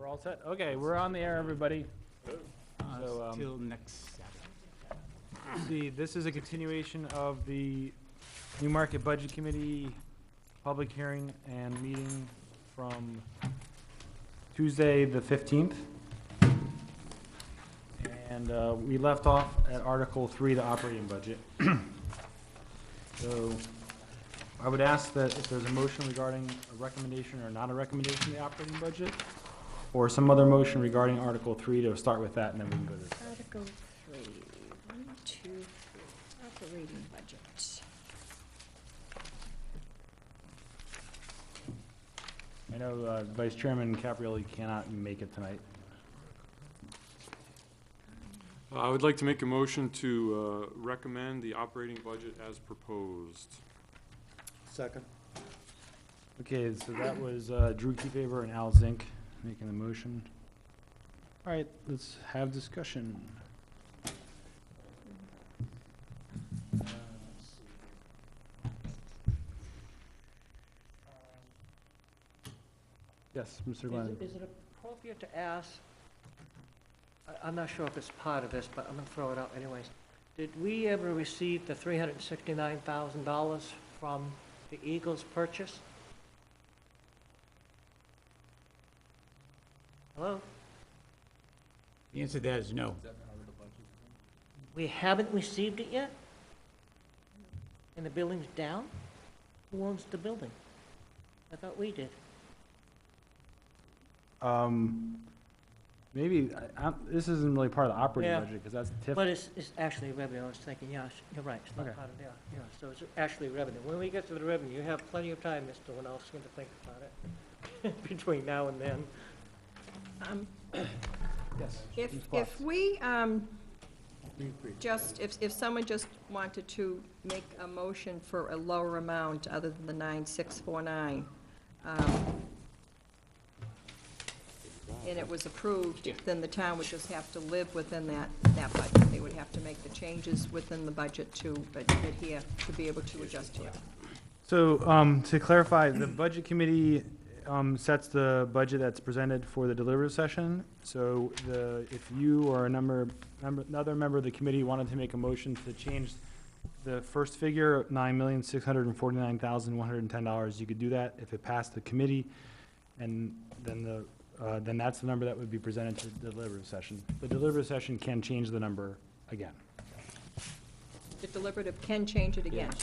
We're all set? Okay, we're on the air, everybody. So, Till next Saturday. see, this is a continuation of the Newmarket Budget Committee public hearing and meeting from Tuesday, the 15th. And we left off at Article 3, the operating budget. So I would ask that if there's a motion regarding a recommendation or not a recommendation of the operating budget, or some other motion regarding Article 3 to start with that, and then we can go to. Article 3, 1, 2, 3, operating budget. I know Vice Chairman Caprielli cannot make it tonight. I would like to make a motion to recommend the operating budget as proposed. Second. Okay, so that was Drew Kefever and Al Zink making the motion. All right, let's have discussion. Yes, Mr. Glenn. Is it appropriate to ask, I'm not sure if it's part of this, but I'm gonna throw it out anyways. Did we ever receive the $369,000 from the Eagles purchase? Hello? The answer to that is no. We haven't received it yet? And the building's down? Who owns the building? I thought we did. Maybe, this isn't really part of the operating Yeah. budget, because that's TIF. But it's actually revenue, I was thinking, yeah, you're right, it's not Okay. part of, yeah, so it's actually revenue. When we get to the revenue, you have plenty of time, Mr. Winofsky, to think about it, between now and then. Yes. If, Ms. Potts. if we, just, if someone just wanted to make a motion for a lower amount other than the 9,649, and it was approved, then the town would just have to live within that budget. They would have to make the changes within the budget to adhere, to be able to adjust to it. So, to clarify, the Budget Committee sets the budget that's presented for the deliberative session. So if you or another member of the committee wanted to make a motion to change the first figure, $9,649,110, you could do that if it passed the committee, and then that's the number that would be presented to the deliberative session. The deliberative session can change the number again. The deliberative can change it again?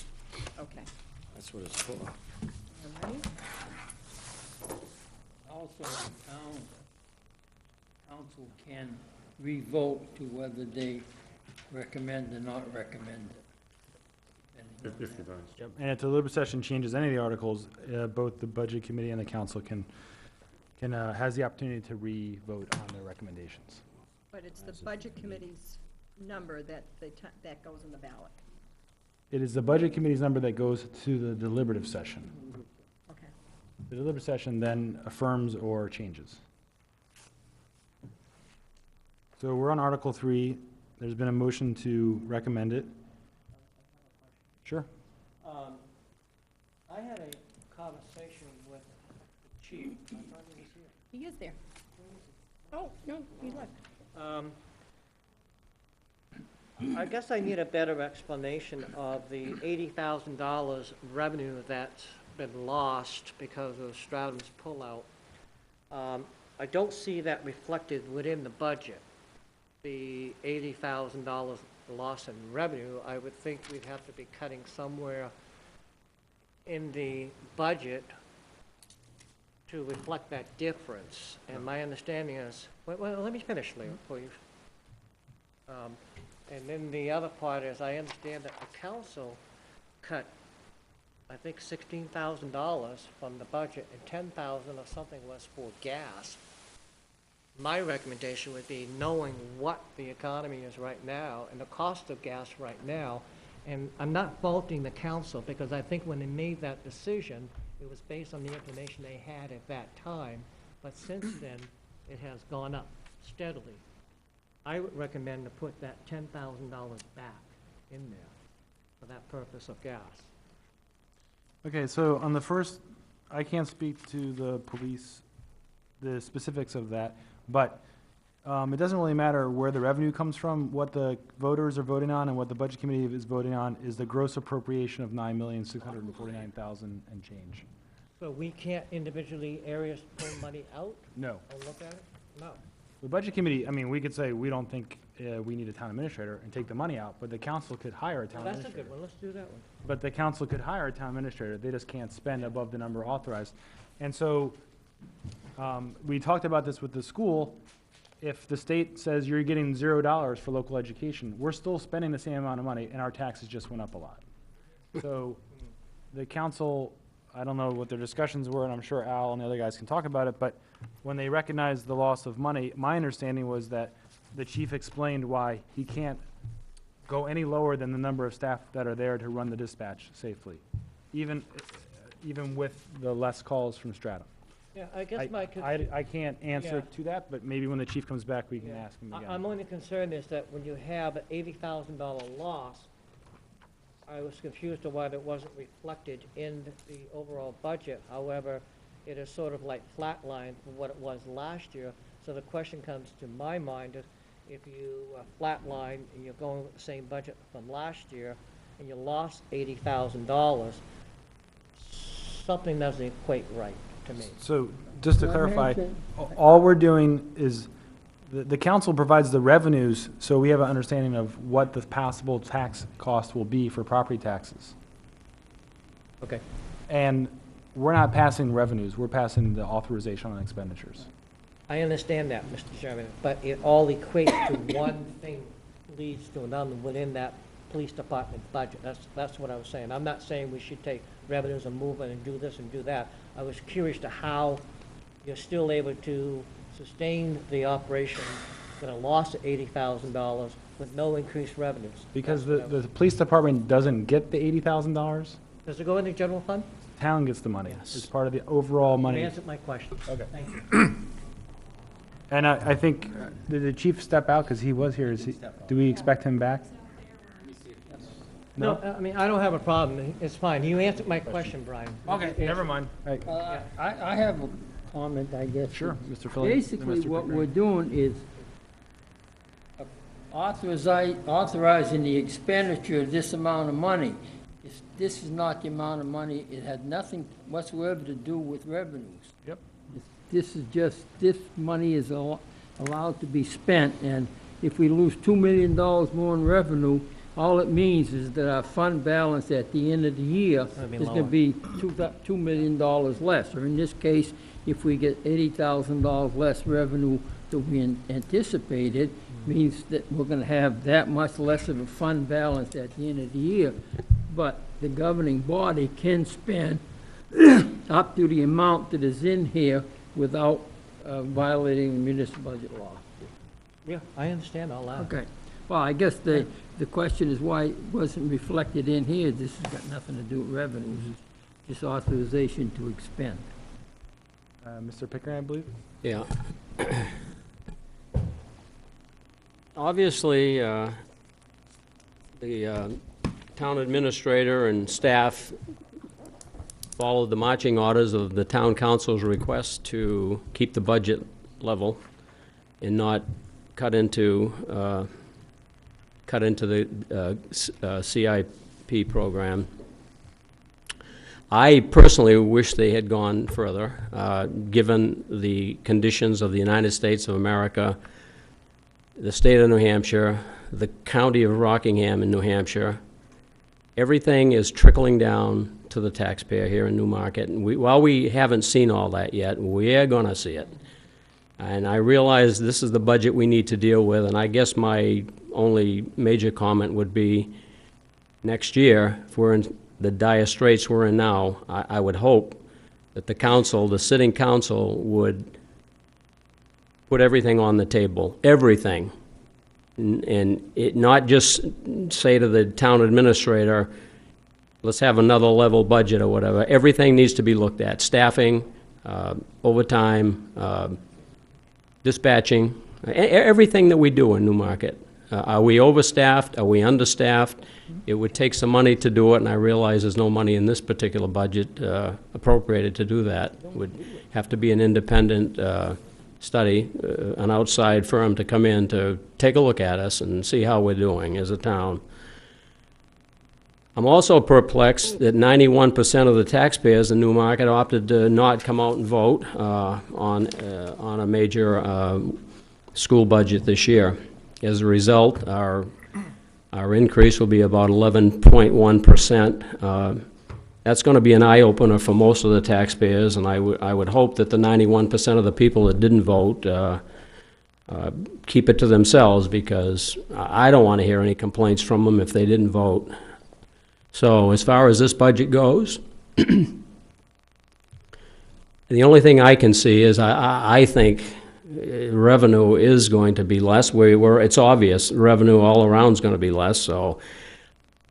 Okay. That's what it's for. All right. Also, the town council can revote to whether they recommend or not recommend it. If you guys. Yep. And if the deliberative session changes any of the articles, both the Budget Committee and the council has the opportunity to re-vote on their recommendations. But it's the Budget Committee's number that goes in the ballot. It is the Budget Committee's number that goes to the deliberative session. Okay. The deliberative session then affirms or changes. So we're on Article 3. There's been a motion to recommend it. Sure. I had a conversation with the chief, I thought he was here. He is there. Oh, no, he left. I guess I need a better explanation of the $80,000 revenue that's been lost because of Stratham's pullout. I don't see that reflected within the budget, the $80,000 loss in revenue. I would think we'd have to be cutting somewhere in the budget to reflect that difference. And my understanding is, well, let me finish, Leo, please. And then the other part is, I understand that the council cut, I think, $16,000 from the budget, and $10,000 or something was for gas. My recommendation would be, knowing what the economy is right now and the cost of gas right now, and I'm not faulting the council, because I think when they made that decision, it was based on the information they had at that time, but since then, it has gone up steadily. I would recommend to put that $10,000 back in there for that purpose of gas. Okay, so on the first, I can't speak to the police the specifics of that, but it doesn't really matter where the revenue comes from. What the voters are voting on and what the budget committee is voting on is the gross appropriation of $9,649,000 and change. So we can't individually areas pull money out No. or look at it? No. The budget committee, I mean, we could say, we don't think we need a town administrator and take the money out, but the council could hire a town Well, that's a administrator. good one, let's do that one. But the council could hire a town administrator, they just can't spend above the number authorized. And so, we talked about this with the school. If the state says you're getting $0 for local education, we're still spending the same amount of money, and our taxes just went up a lot. So, the council, I don't know what their discussions were, and I'm sure Al and the other guys can talk about it, but when they recognized the loss of money, my understanding was that the chief explained why he can't go any lower than the number of staff that are there to run the dispatch safely, even with the less calls from Stratum. Yeah, I guess my. I can't answer Yeah. to that, but maybe when the chief comes back, we can Yeah. ask him again. I'm only concerned is that when you have an $80,000 loss, I was confused of why that wasn't reflected in the overall budget. However, it is sort of like flatlined from what it was last year. So the question comes to my mind is, if you flatline and you're going with the same budget from last year, and you lost $80,000, something doesn't equate right to me. So, just to Let me clarify, answer. all we're doing is, the council provides the revenues, so we have an understanding of what the possible tax cost will be for property taxes. Okay. And we're not passing revenues, we're passing the authorization on expenditures. I understand that, Mr. Chairman, but it all equates to one thing leads to another within that police department budget. That's what I was saying. I'm not saying we should take revenues and move it and do this and do that. I was curious to how you're still able to sustain the operation with a loss of $80,000 with no increased revenues. Because That's what I the police department doesn't get the $80,000, Does it go in the general fund? town gets the money. Yes. It's part of the overall You money. answered my question. Okay. Thank you. And I think, did the chief step out, because he was here, do we expect him back? No, I mean, I don't have a problem. It's fine. You answered my question, Brian. Okay, never mind. Right. I have a comment, I guess. Sure, Mr. Philly. Basically, Mr. what Pickering. we're doing is authorizing the expenditure of this amount of money. This is not the amount of money, it had nothing whatsoever to do with revenues. Yep. This is just, this money is allowed to be spent, and if we lose $2 million more in revenue, all it means is that our fund balance at the end of the year Gonna be is lower. gonna be $2 million less, or in this case, if we get $80,000 less revenue than we anticipated, means that we're gonna have that much less of a fund balance at the end of the year. But the governing body can spend up to the amount that is in here without violating the municipal budget law. Yeah, I understand all that. Okay. Well, I guess the question is why it wasn't reflected in here. This has got nothing to do with revenues. It's just authorization to expend. Mr. Pickering, I believe? Yeah. Obviously, the town administrator and staff followed the marching orders of the town council's request to keep the budget level and not cut into the CIP program. I personally wish they had gone further, given the conditions of the United States of America, the state of New Hampshire, the county of Rockingham in New Hampshire. Everything is trickling down to the taxpayer here in Newmarket. And while we haven't seen all that yet, we're going to see it. And I realize this is the budget we need to deal with, and I guess my only major comment would be next year, if we're in the dire straits we're in now, I would hope that the council, the sitting council, would put everything on the table, everything. And it not just say to the town administrator, let's have another level budget or whatever. Everything needs to be looked at. Staffing, overtime, dispatching, everything that we do in Newmarket. Are we overstaffed? Are we understaffed? It would take some money to do it, and I realize there's no money in this particular budget appropriated to do that. It would have to be an independent study, an outside firm to come in to take a look at us and see how we're doing as a town. I'm also perplexed that 91% of the taxpayers in Newmarket opted to not come out and vote on a major school budget this year. As a result, our increase will be about 11.1%. That's going to be an eye-opener for most of the taxpayers, and I would hope that the 91% of the people that didn't vote keep it to themselves, because I don't want to hear any complaints from them if they didn't vote. So as far as this budget goes, the only thing I can see is I think revenue is going to be less. It's obvious, revenue all around is going to be less, so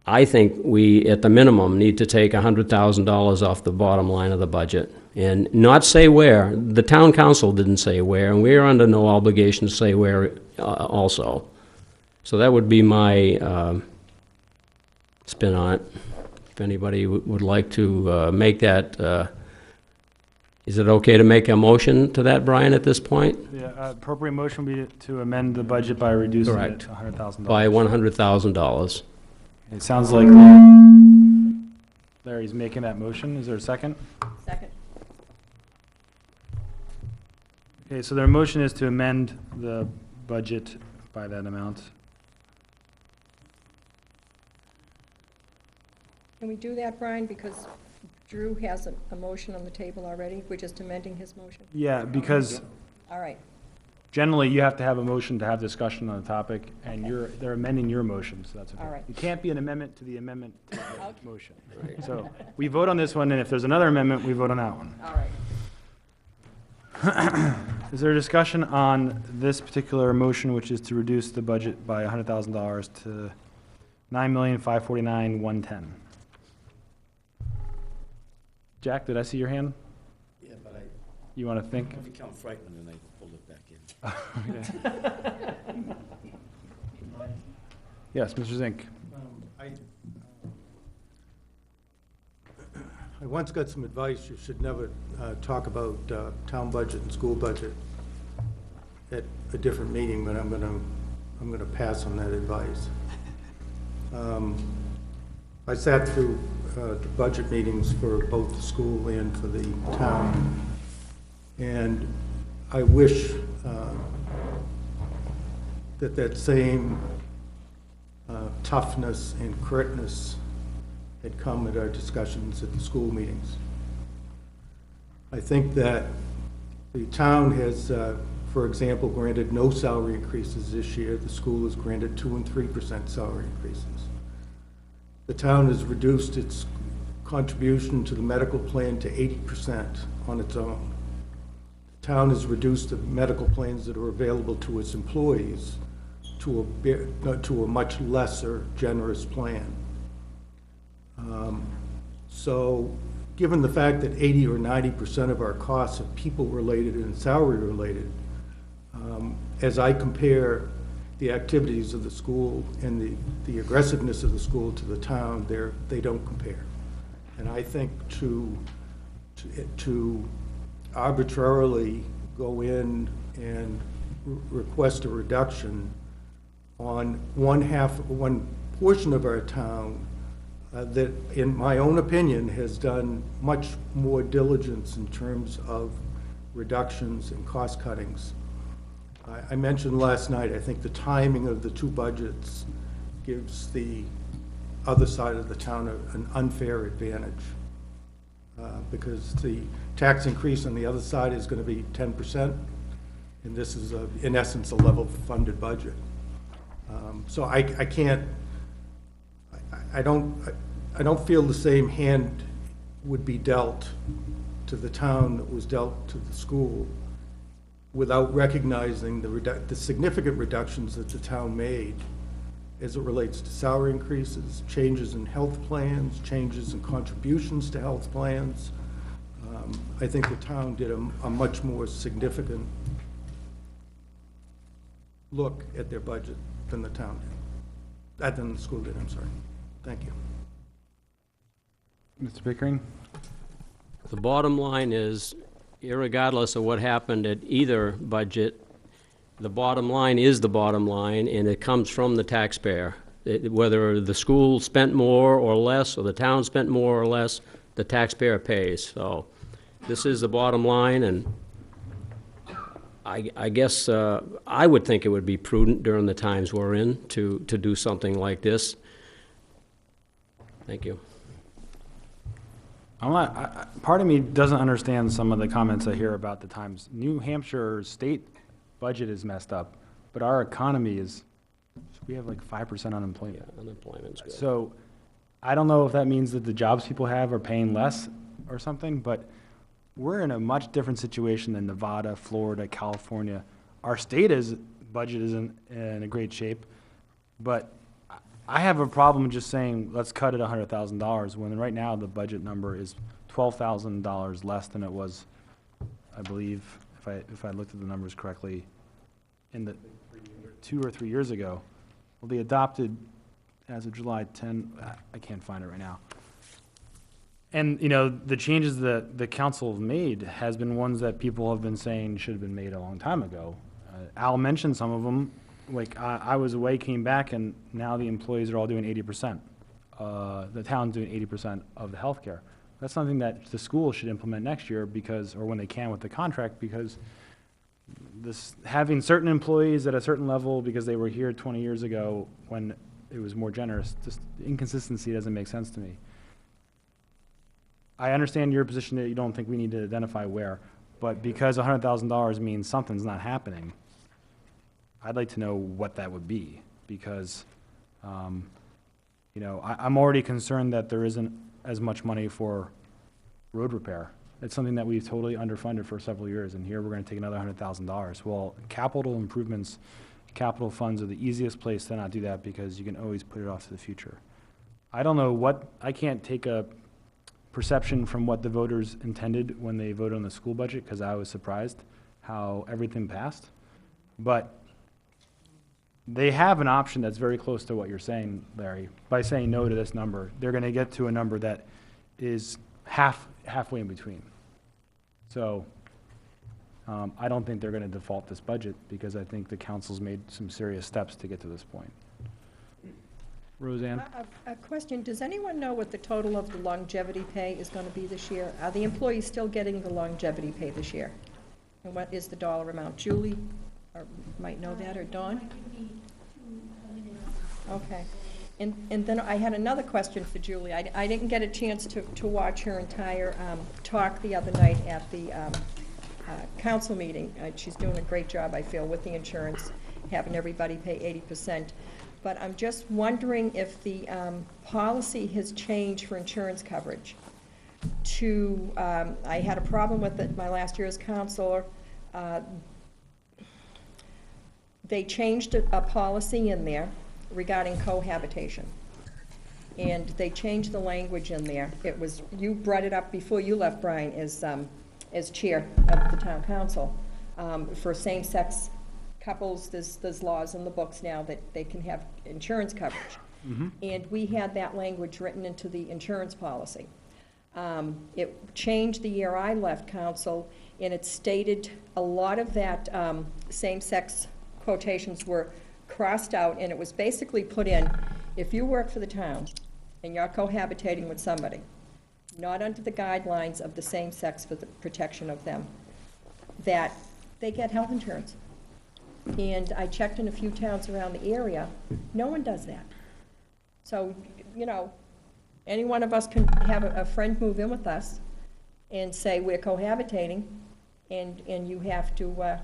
I think we, at the minimum, need to take $100,000 off the bottom line of the budget, and not say where. The town council didn't say where, and we're under no obligation to say where also. So that would be my spin on it. If anybody would like to make that, is it okay to make a motion to that, Brian, at this point? Yeah, appropriate motion would be to amend the budget by reducing it Correct. to $100,000. By $100,000. It sounds like Larry's making that motion. Is there a second? Second. Okay, so their motion is to amend the budget by that amount. Can we do that, Brian, because Drew has a motion on the table already? We're just amending his motion? Yeah, because All right, generally you have to have a motion to have discussion on a topic, and they're amending your motion, so that's okay. All right. You can't be an amendment to the amendment to the Okay. motion. So we vote on this one, and if there's another amendment, we vote on that one. all right. Is there a discussion on this particular motion, which is to reduce the budget by $100,000 to $9,549,110? Jack, did I see your hand? Yeah, but You want to think? I become frightened and I pull it back in. Yes, Mr. Zink. I once got some advice, you should never talk about town budget and school budget at a different meeting, but I'm gonna pass on that advice. I sat through the budget meetings for both the school and for the town, and I wish that same toughness and correctness had come at our discussions at the school meetings. I think that the town has, for example, granted no salary increases this year. The school has granted 2% and 3% salary increases. The town has reduced its contribution to the medical plan to 80% on its own. The town has reduced the medical plans that are available to its employees to a much lesser generous plan. So given the fact that 80 or 90% of our costs are people-related and salary-related, as I compare the activities of the school and the aggressiveness of the school to the town, they don't compare. And I think to arbitrarily go in and request a reduction on one portion of our town that, in my own opinion, has done much more diligence in terms of reductions and cost cuttings. I mentioned last night, I think the timing of the two budgets gives the other side of the town an unfair advantage, because the tax increase on the other side is going to be 10%, and this is, in essence, a level-funded budget. So I don't feel the same hand would be dealt to the town that was dealt to the school without recognizing the significant reductions that the town made as it relates to salary increases, changes in health plans, changes in contributions to health plans. I think the town did a much more significant look at their budget than the town did, than the school did, I'm sorry. Thank you. Mr. Pickering? The bottom line is, irregardless of what happened at either budget, the bottom line is the bottom line, and it comes from the taxpayer. Whether the school spent more or less, or the town spent more or less, the taxpayer pays. So this is the bottom line, and I guess I would think it would be prudent during the times we're in to do something like this. Thank you. Part of me doesn't understand some of the comments I hear about the times. New Hampshire state budget is messed up, but our economy is, we have like 5% unemployment. Yeah, unemployment's good. So I don't know if that means that the jobs people have are paying less or something, but we're in a much different situation than Nevada, Florida, California. Our budget isn't in a great shape, but I have a problem just saying, let's cut it $100,000, when right now the budget number is $12,000 less than it was, I believe, if I looked at the numbers correctly, in the 2 or 3 years ago. Well, they adopted as of July 10, I can't find it right now. And, you know, the changes that the council have made has been ones that people have been saying should have been made a long time ago. Al mentioned some of them. Like, I was away, came back, and now the employees are all doing 80%. The town's doing 80% of the healthcare. That's something that the school should implement next year because, or when they can with the contract, because having certain employees at a certain level because they were here 20 years ago when it was more generous, just inconsistency doesn't make sense to me. I understand your position that you don't think we need to identify where, but because $100,000 means something's not happening, I'd like to know what that would be, because, you know, I'm already concerned that there isn't as much money for road repair. It's something that we've totally underfunded for several years, and here we're gonna take another $100,000. Well, capital improvements, capital funds are the easiest place to not do that because you can always put it off to the future. I don't know I can't take a perception from what the voters intended when they voted on the school budget, because I was surprised how everything passed. But they have an option that's very close to what you're saying, Larry. By saying no to this number, they're going to get to a number that is halfway in between. So I don't think they're going to default this budget because I think the council's made some serious steps to get to this point. Roseanne? A question, does anyone know what the total of the longevity pay is going to be this year? Are the employees still getting the longevity pay this year? And what is the dollar amount? Julie might know that, or Dawn? Okay. And then I had another question for Julie. I didn't get a chance to watch her entire talk the other night at the council meeting. She's doing a great job, I feel, with the insurance, having everybody pay 80%. But I'm just wondering if the policy has changed for insurance coverage. I had a problem with it my last year as counselor. They changed a policy in there regarding cohabitation. And they changed the language in there. It was, you brought it up before you left, Brian, as chair of the town council. For same-sex couples, there's laws in the books now that they can have insurance coverage. Mm-hmm. And we had that language written into the insurance policy. It changed the year I left council, and it stated a lot of that same-sex quotations were crossed out, and it was basically put in, if you work for the town and you're cohabitating with somebody, not under the guidelines of the same sex for the protection of them, that they get health insurance. And I checked in a few towns around the area, no one does that. So, you know, any one of us can have a friend move in with us and say we're cohabitating, and you have to,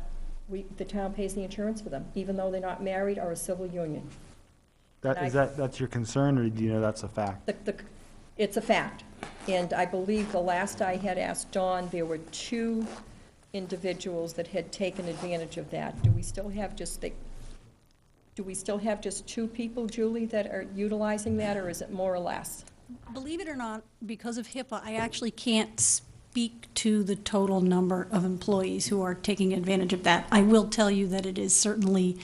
the town pays the insurance for them, even though they're not married or a civil union. That's your concern, or do you know that's a fact? It's a fact. And I believe the last I had asked Dawn, there were 2 individuals that had taken advantage of that. Do we still have just 2 people, Julie, that are utilizing that, or is it more or less? Believe it or not, because of HIPAA, I actually can't speak to the total number of employees who are taking advantage of that. I will tell you that it is certainly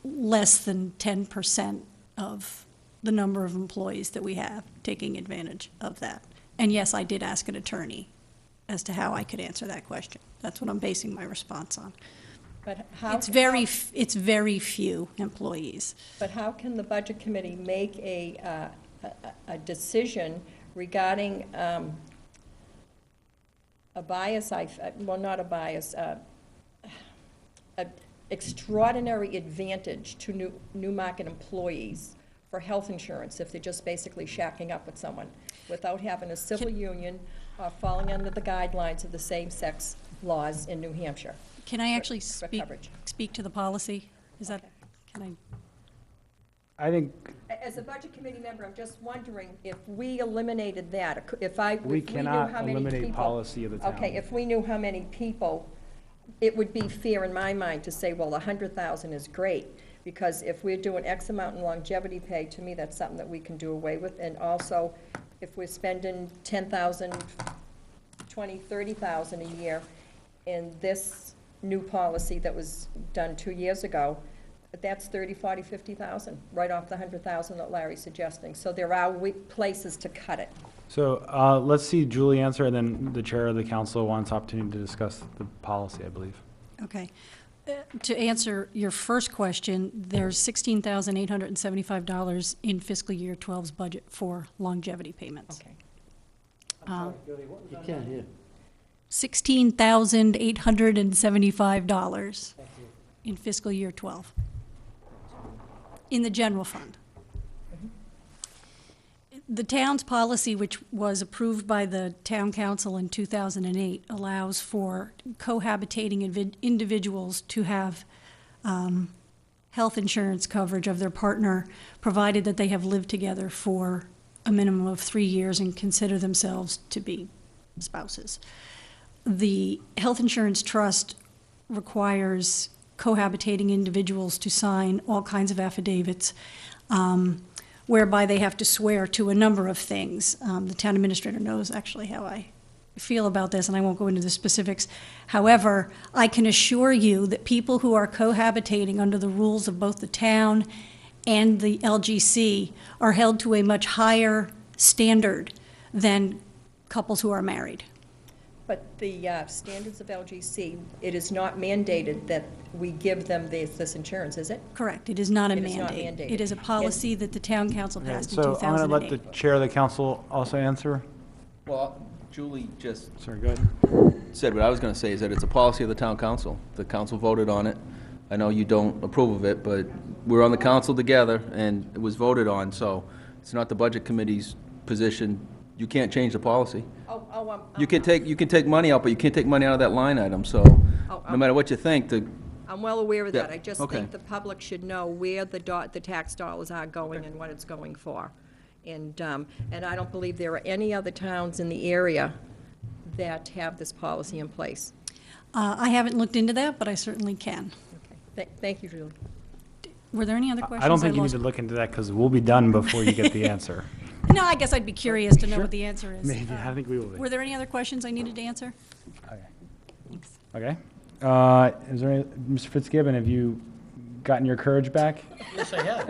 less than 10% of the number of employees that we have taking advantage of that. And yes, I did ask an attorney as to how I could answer that question. That's what I'm basing my response on. But how? It's very few employees. But how can the Budget Committee make a decision regarding a bias, well, not a bias, a extraordinary advantage to Newmarket employees for health insurance if they're just basically shacking up with someone without having a civil union or falling under the guidelines of the same-sex laws in New Hampshire? Can I actually for coverage. speak to the policy? Is that, can I? I think As a Budget Committee member, I'm just wondering if we eliminated that, if we we knew cannot how many eliminate people. policy of the town. Okay, if we knew how many people, it would be fair in my mind to say, well, 100,000 is great, because if we're doing X amount in longevity pay, to me, that's something that we can do away with. And also, if we're spending 10,000, 20, 30,000 a year in this new policy that was done 2 years ago, that's 30, 40, 50,000, right off the 100,000 that Larry's suggesting. So there are places to cut it. So let's see Julie answer, and then the chair of the council wants opportunity to discuss the policy, I believe. Okay. To answer your first question, there's $16,875 in fiscal year 12's budget for longevity payments. Okay. You can't hear. $16,875 in fiscal year 12 in the general fund. The town's policy, which was approved by the town council in 2008, allows for cohabitating individuals to have health insurance coverage of their partner, provided that they have lived together for a minimum of 3 years and consider themselves to be spouses. The health insurance trust requires cohabitating individuals to sign all kinds of affidavits, whereby they have to swear to a number of things. The town administrator knows actually how I feel about this, and I won't go into the specifics. However, I can assure you that people who are cohabitating under the rules of both the town and the LGC are held to a much higher standard than couples who are married. But the standards of LGC, it is not mandated that we give them this insurance, is it? Correct, it is not a It is mandate. not mandated. It is a policy that the town council Okay, passed in so I'm going to let 2008. the chair of the council also answer. Well, Julie just Sorry, go ahead. said what I was going to say, is that it's a policy of the town council. The council voted on it. I know you don't approve of it, but we're on the council together, and it was voted on, so it's not the budget committee's position. You can't change the policy. You can take money out, but you can't take money out of that line item, so no matter what you think, I'm well aware of that. Yeah, I just okay. think the public should know where the tax dollars are going and what it's going for. And I don't believe there are any other towns in the area that have this policy in place. I haven't looked into that, but I certainly can. Okay. Thank you, Julie. Were there any other questions? I don't think you need lost- to look into that, because we'll be done before you get the answer. No, I guess I'd be curious to know Sure. what the answer is. Maybe, I think we will be. Were there any other questions I needed to answer? Okay. Is there any, Mr. Fitzgibbon, have you gotten your courage back? Yes, I have.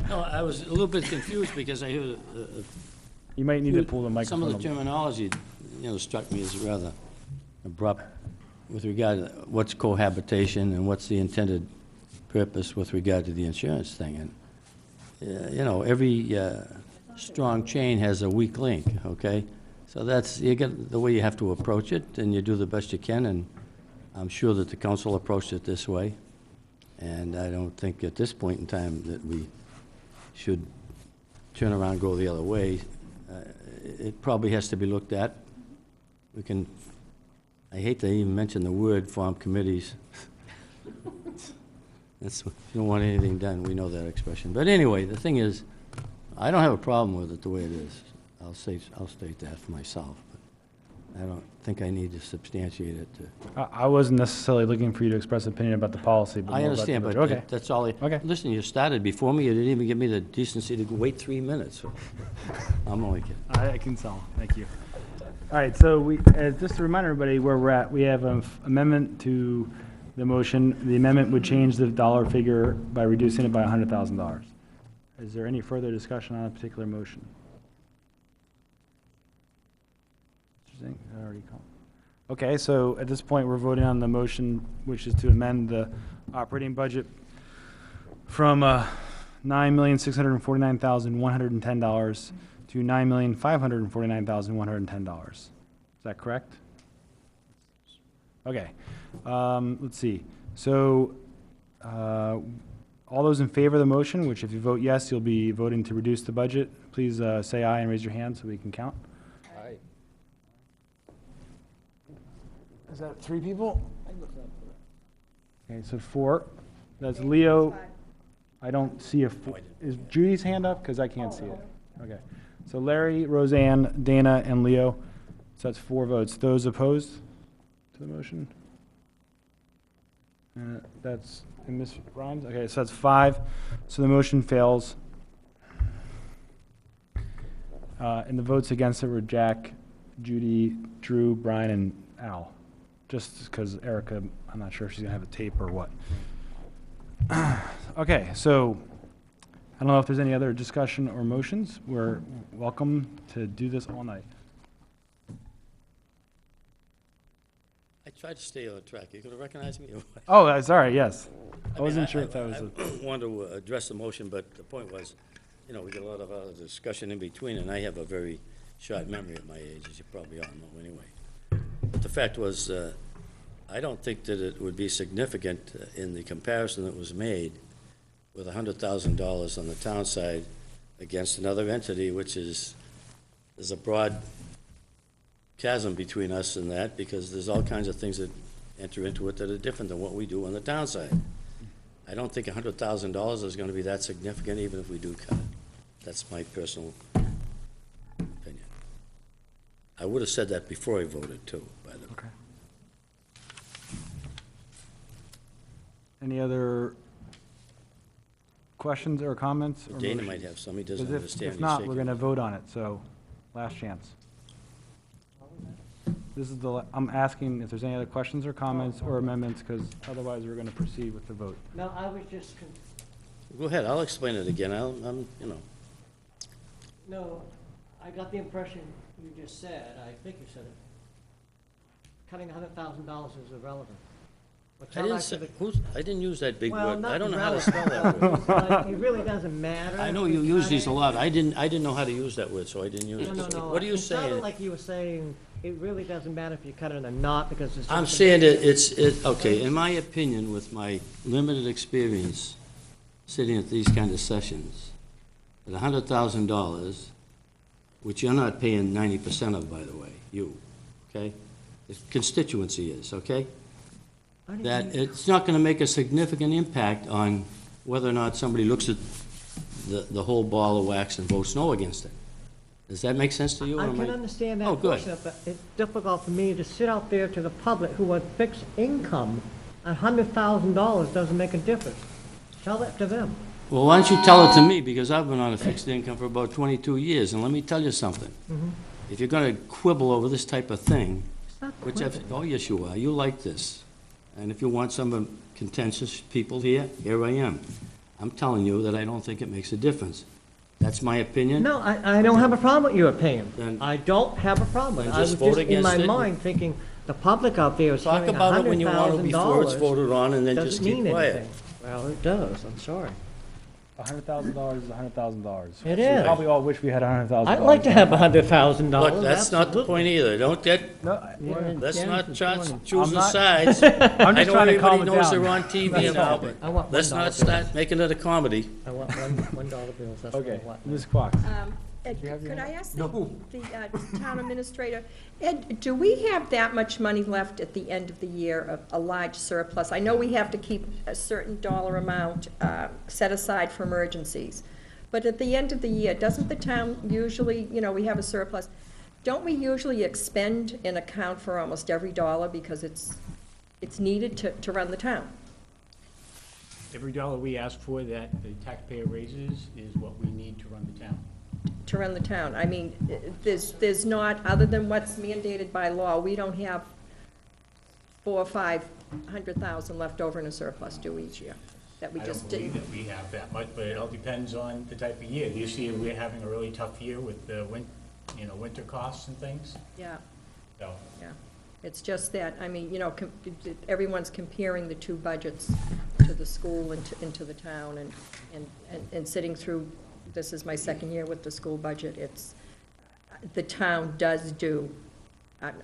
No, I was a little bit confused because I heard You might need to pull the some microphone. of a the little. terminology, struck me as rather abrupt with regard to what's cohabitation and what's the intended purpose with regard to the insurance thing. And, every strong chain has a weak link, okay? So that's, you get the way you have to approach it, and you do the best you can, and I'm sure that the council approached it this way. And I don't think at this point in time that we should turn around and go the other way. It probably has to be looked at. We can, I hate to even mention the word form committees. That's, if you don't want anything done, we know that expression. But anyway, the thing is, I don't have a problem with it the way it is. I'll state that for myself, but I don't think I need to substantiate it to. I wasn't necessarily looking for you to express opinion about the policy, but I more about understand, the but budget. Okay. that's all I. Okay. Listen, you started before me, you didn't even give me the decency to wait 3 minutes. I'm only kidding. I can tell. Thank you. All right, so we, just to remind everybody where we're at, we have an amendment to the motion, the amendment would change the dollar figure by reducing it by $100,000. Is there any further discussion on a particular motion? Mr. Zink, I already called. Okay, so at this point, we're voting on the motion, which is to amend the operating budget from $9,649,110 to $9,549,110. Is that correct? Okay. Let's see. So, all those in favor of the motion, which if you vote yes, you'll be voting to reduce the budget, please say aye and raise your hand so we can count. Aye. Is that 3 people? Okay, so 4. That's Leo. I don't see a, is Judy's hand up? Because I can't see it. Okay. So Larry, Roseanne, Dana, and Leo. So that's 4 votes. Those opposed to the motion? That's, and Ms. Rhymes? Okay, so that's 5. So the motion fails. And the votes against it were Jack, Judy, Drew, Brian, and Al. Just because Erica, I'm not sure if she's going to have a tape or what. Okay, so I don't know if there's any other discussion or motions. We're welcome to do this all night. I tried to stay on track. You gonna recognize me or what? Oh, sorry, yes. I mean, wasn't sure if that was I wanted to address the motion, but the point was, you know, we get a lot of other discussion in between, and I have a very short memory at my age, as you probably all know anyway. But the fact was, I don't think that it would be significant in the comparison that was made with $100,000 on the town side against another entity, which is, there's a broad chasm between us and that, because there's all kinds of things that enter into it that are different than what we do on the town side. I don't think $100,000 is going to be that significant, even if we do cut it. That's my personal opinion. I would have said that before I voted, too, by the way. Okay. Any other questions or comments? Or Dana motions? might have some, he doesn't Because understand. if not, we're going to vote on it, so last chance. This is the, I'm asking if there's any other questions or comments or amendments, because otherwise we're going to proceed with the vote. No, I was just, Go ahead, I'll explain it again, I'm, you know. no, I got the impression you just said, I think you said it, cutting $100,000 is irrelevant. Well, I tell didn't that say, to the- I didn't use that big Well, word, I not don't know how to spell relevant. that word. But it really doesn't matter. I know you use these a lot, I didn't know how to use that word, so I didn't use No, it. no, no. What are you It sounded saying? like you were saying, it really doesn't matter if you cut it or not, because it's just. I'm saying that okay, in my opinion, with my limited experience sitting at these kind of sessions, at $100,000, which you're not paying 90% of, by the way, you, okay? The constituency is, okay? That it's not gonna make a significant impact on whether or not somebody looks at the whole ball of wax and votes no against it. Does that make sense to you? I or am can understand that Oh, good. portion of it. It's difficult for me to sit out there to the public who have fixed income, $100,000 doesn't make a difference. Tell that to them. Well, why don't you tell it to me, because I've been on a fixed income for about 22 years, and let me tell you something. If you're gonna quibble over this type of thing, It's not which quibbling. oh, yes, you are, you like this. And if you want some contentious people here I am. I'm telling you that I don't think it makes a difference. That's my opinion. No, I don't have a problem with your opinion. Then- I don't have a problem with it. Then I was just vote just in my against it. mind thinking, the public out there is Talk hearing about it when you want to before it's $100,000 voted on, and then just doesn't keep mean quiet. anything. Well, it does, I'm sorry. $100,000 is $100,000. It We is. probably all wish we had $100,000. I'd like to have $100,000. Look, that's not the point either. Don't get, No, let's not choosing not- sides. I'm I just know trying to calm everybody it knows down. they're on TV now, but I want let's $1 not bills. start making it a comedy. I want $1 bills, that's what I Okay, want. Ms. Quox. Ed, you have your could I hand ask the town administrator, Ed, do we have that much money left at the end of the year, a large surplus? I know we have to keep a certain dollar amount set aside for emergencies, but at the end of the year, doesn't the town usually, you know, we have a surplus, don't we usually expend and account for almost every dollar because it's needed to run the town? Every dollar we ask for that the taxpayer raises is what we need to run the town. To run the town. I mean, there's not, other than what's mandated by law, we don't have $4 or $5 100,000 left over in a surplus due each year, that we I just don't believe didn't. that we have that much, but it all depends on the type of year. This year, we're having a really tough year with the winter costs and things, Yeah, so. yeah. It's just that, I mean, everyone's comparing the two budgets to the school and to the town, and sitting through, this is my second year with the school budget, the town does do,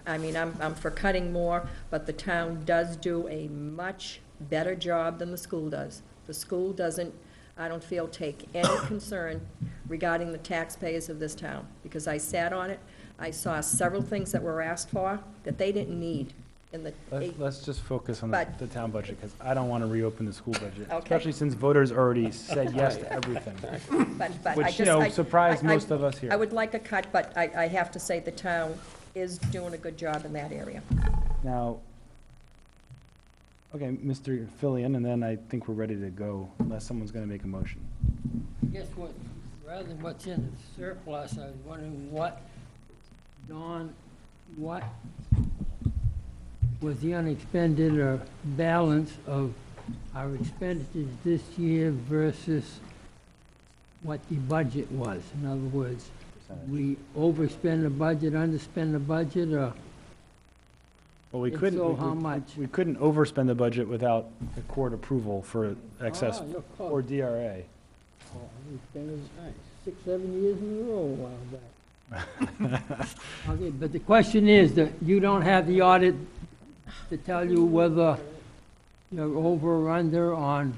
I mean, I'm for cutting more, but the town does do a much better job than the school does. The school doesn't, I don't feel, take any concern regarding the taxpayers of this town, because I sat on it, I saw several things that were asked for that they didn't need in the Let's just focus on But- the town budget, because I don't want to reopen the school budget, Okay. especially since voters already said yes to everything. But I Which, just, surprised most of us here. I would like a cut, but I have to say the town is doing a good job in that area. Now, okay, Mr. Fillion, and then I think we're ready to go, unless someone's going to make a motion. Guess what, rather than what's in the surplus, I was wondering what was the unexpended or balance of our expenditures this year versus what the budget was? In other words, we overspend the budget, underspend the budget, or Well, we If couldn't. so, we- how we- much? We couldn't overspend the budget without a court approval for excess Oh, you're close. or DRA. Oh, we spent it, 6, 7 years in a row a while back. Okay, but the question is that you don't have the audit to tell you whether you're over or under on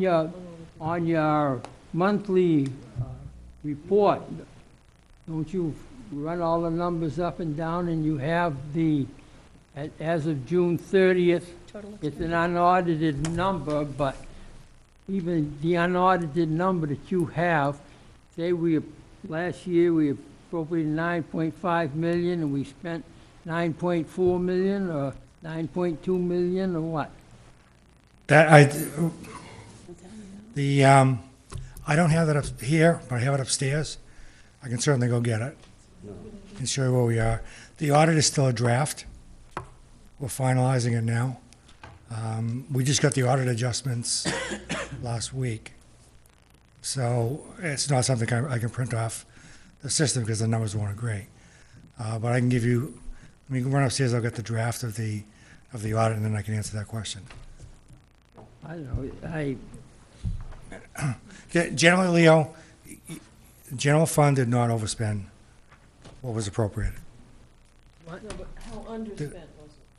your monthly report. Don't you run all the numbers up and down, and you have as of June 30th, Total it's an unaudited number, but even the unaudited number that you have, say last year we appropriated 9.5 million and we spent 9.4 million or 9.2 million or what? I don't have that up here, but I have it upstairs. I can certainly go get it and show you where we are. The audit is still a draft. We're finalizing it now. We just got the audit adjustments last week. So it's not something I can print off the system because the numbers weren't great. But I can give you, when you run upstairs, I'll get the draft of the audit and then I can answer that question. I don't know, Generally, Leo, general fund did not overspend what was appropriated. How underspent was it?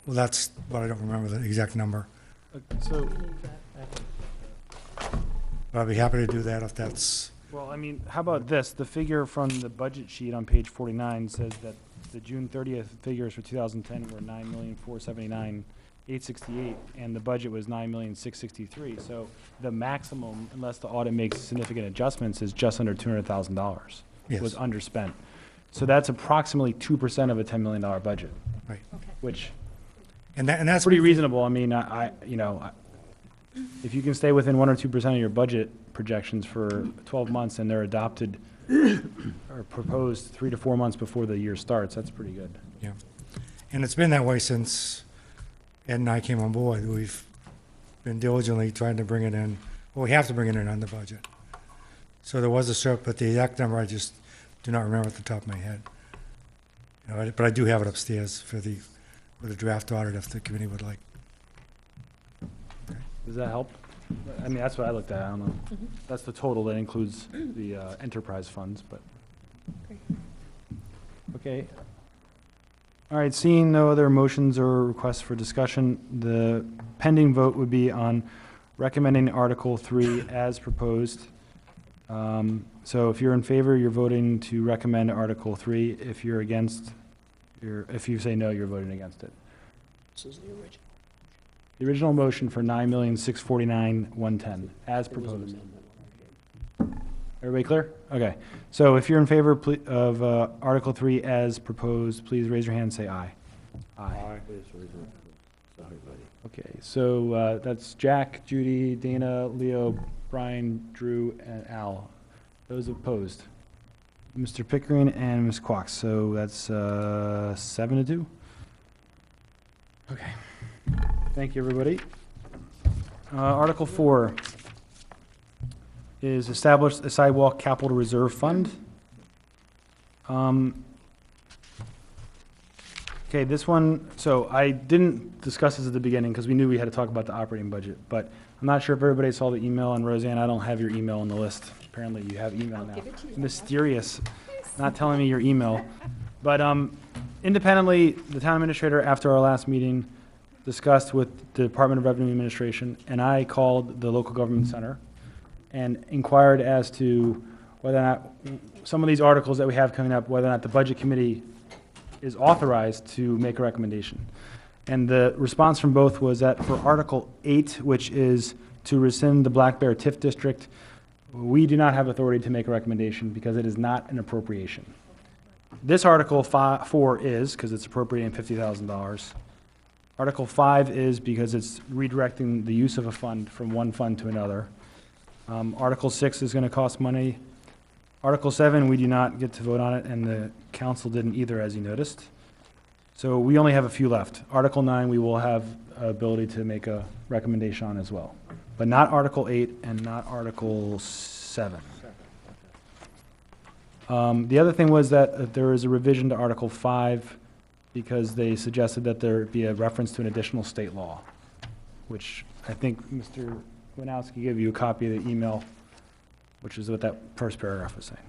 Well, that's what I don't remember the exact number, So, but I'd be happy to do that if that's, well, I mean, how about this? The figure from the budget sheet on page 49 says that the June 30th figures for 2010 were 9,479,868, and the budget was 9,663. So the maximum, unless the audit makes significant adjustments, is just under $200,000. Yes. Was underspent. So that's approximately 2% of a $10 million budget, right. which And that's pretty reasonable. I mean, if you can stay within 1 or 2% of your budget projections for 12 months and they're adopted or proposed 3 to 4 months before the year starts, that's pretty good. Yeah. And it's been that way since Ed and I came on board. We've been diligently trying to bring it in, well, we have to bring it in under budget. So there was a surplus, but the exact number I just do not remember at the top of my head. But I do have it upstairs for the draft audit if the committee would like. Does that help? I mean, that's what I looked at. I don't know. Mm-hmm. That's the total that includes the enterprise funds, but. Okay. All right, seeing no other motions or requests for discussion, the pending vote would be on recommending Article 3 as proposed. So if you're in favor, you're voting to recommend Article 3. If you're against, if you say no, you're voting against it. This is the original. The original motion for 9,649,110, as There was an proposed. amendment. Everybody clear? Okay. So if you're in favor of Article 3 as proposed, please raise your hand and say aye. Aye. Okay, so that's Jack, Judy, Dana, Leo, Brian, Drew, and Al. Those opposed? Mr. Pickering and Ms. Quox. So that's 7-2? Okay. Thank you, everybody. Article 4 is establish a sidewalk capital reserve fund. Okay, this one, so I didn't discuss this at the beginning because we knew we had to talk about the operating budget, but I'm not sure if everybody saw the email, and Roseanne, I don't have your email on the list. Apparently you have email now. give it to you. Mysterious, not telling me your email. But independently, the town administrator, after our last meeting, discussed with the Department of Revenue Administration, and I called the local government center and inquired as to whether or not some of these articles that we have coming up, whether or not the Budget Committee is authorized to make a recommendation. And the response from both was that for Article 8, which is to rescind the Black Bear TIF district, we do not have authority to make a recommendation because it is not an appropriation. This Article 4 is, because it's appropriating $50,000. Article 5 is because it's redirecting the use of a fund from one fund to another. Article 6 is going to cost money. Article 7, we do not get to vote on it, and the council didn't either, as you noticed. So we only have a few left. Article 9, we will have ability to make a recommendation on as well, but not Article 8 and not Article 7. The other thing was that there is a revision to Article 5 because they suggested that there be a reference to an additional state law, which I think Mr. Winowski gave you a copy of the email, which is what that first paragraph was saying.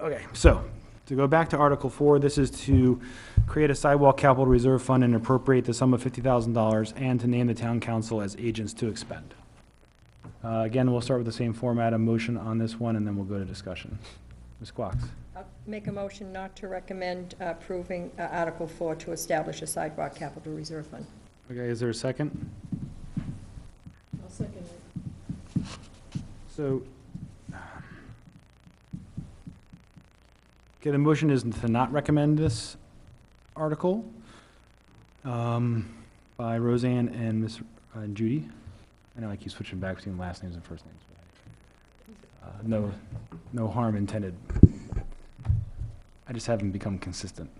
Okay, so to go back to Article 4, this is to create a sidewalk capital reserve fund and appropriate the sum of $50,000 and to name the town council as agents to expend. Again, we'll start with the same format, a motion on this one, and then we'll go to discussion. Ms. Quox. I'll make a motion not to recommend approving Article 4 to establish a sidewalk capital reserve fund. Okay, is there a second? I'll second it. So, okay, the motion is to not recommend this article by Roseanne and Ms. Judy. I know I keep switching back between last names and first names. No harm intended. I just haven't become consistent.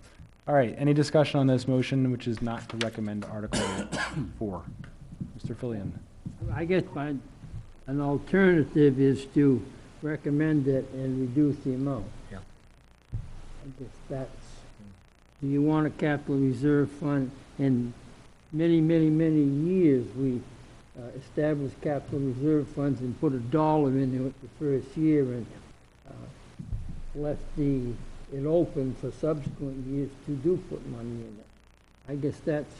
All right, any discussion on this motion, which is not to recommend Article 4? Mr. Fillion. I guess an alternative is to recommend it and reduce the amount. Yeah. I guess that's, do you want a capital reserve fund? In many years, we established capital reserve funds and put $1 into it the first year and left it open for subsequent years to do put money in it. I guess that's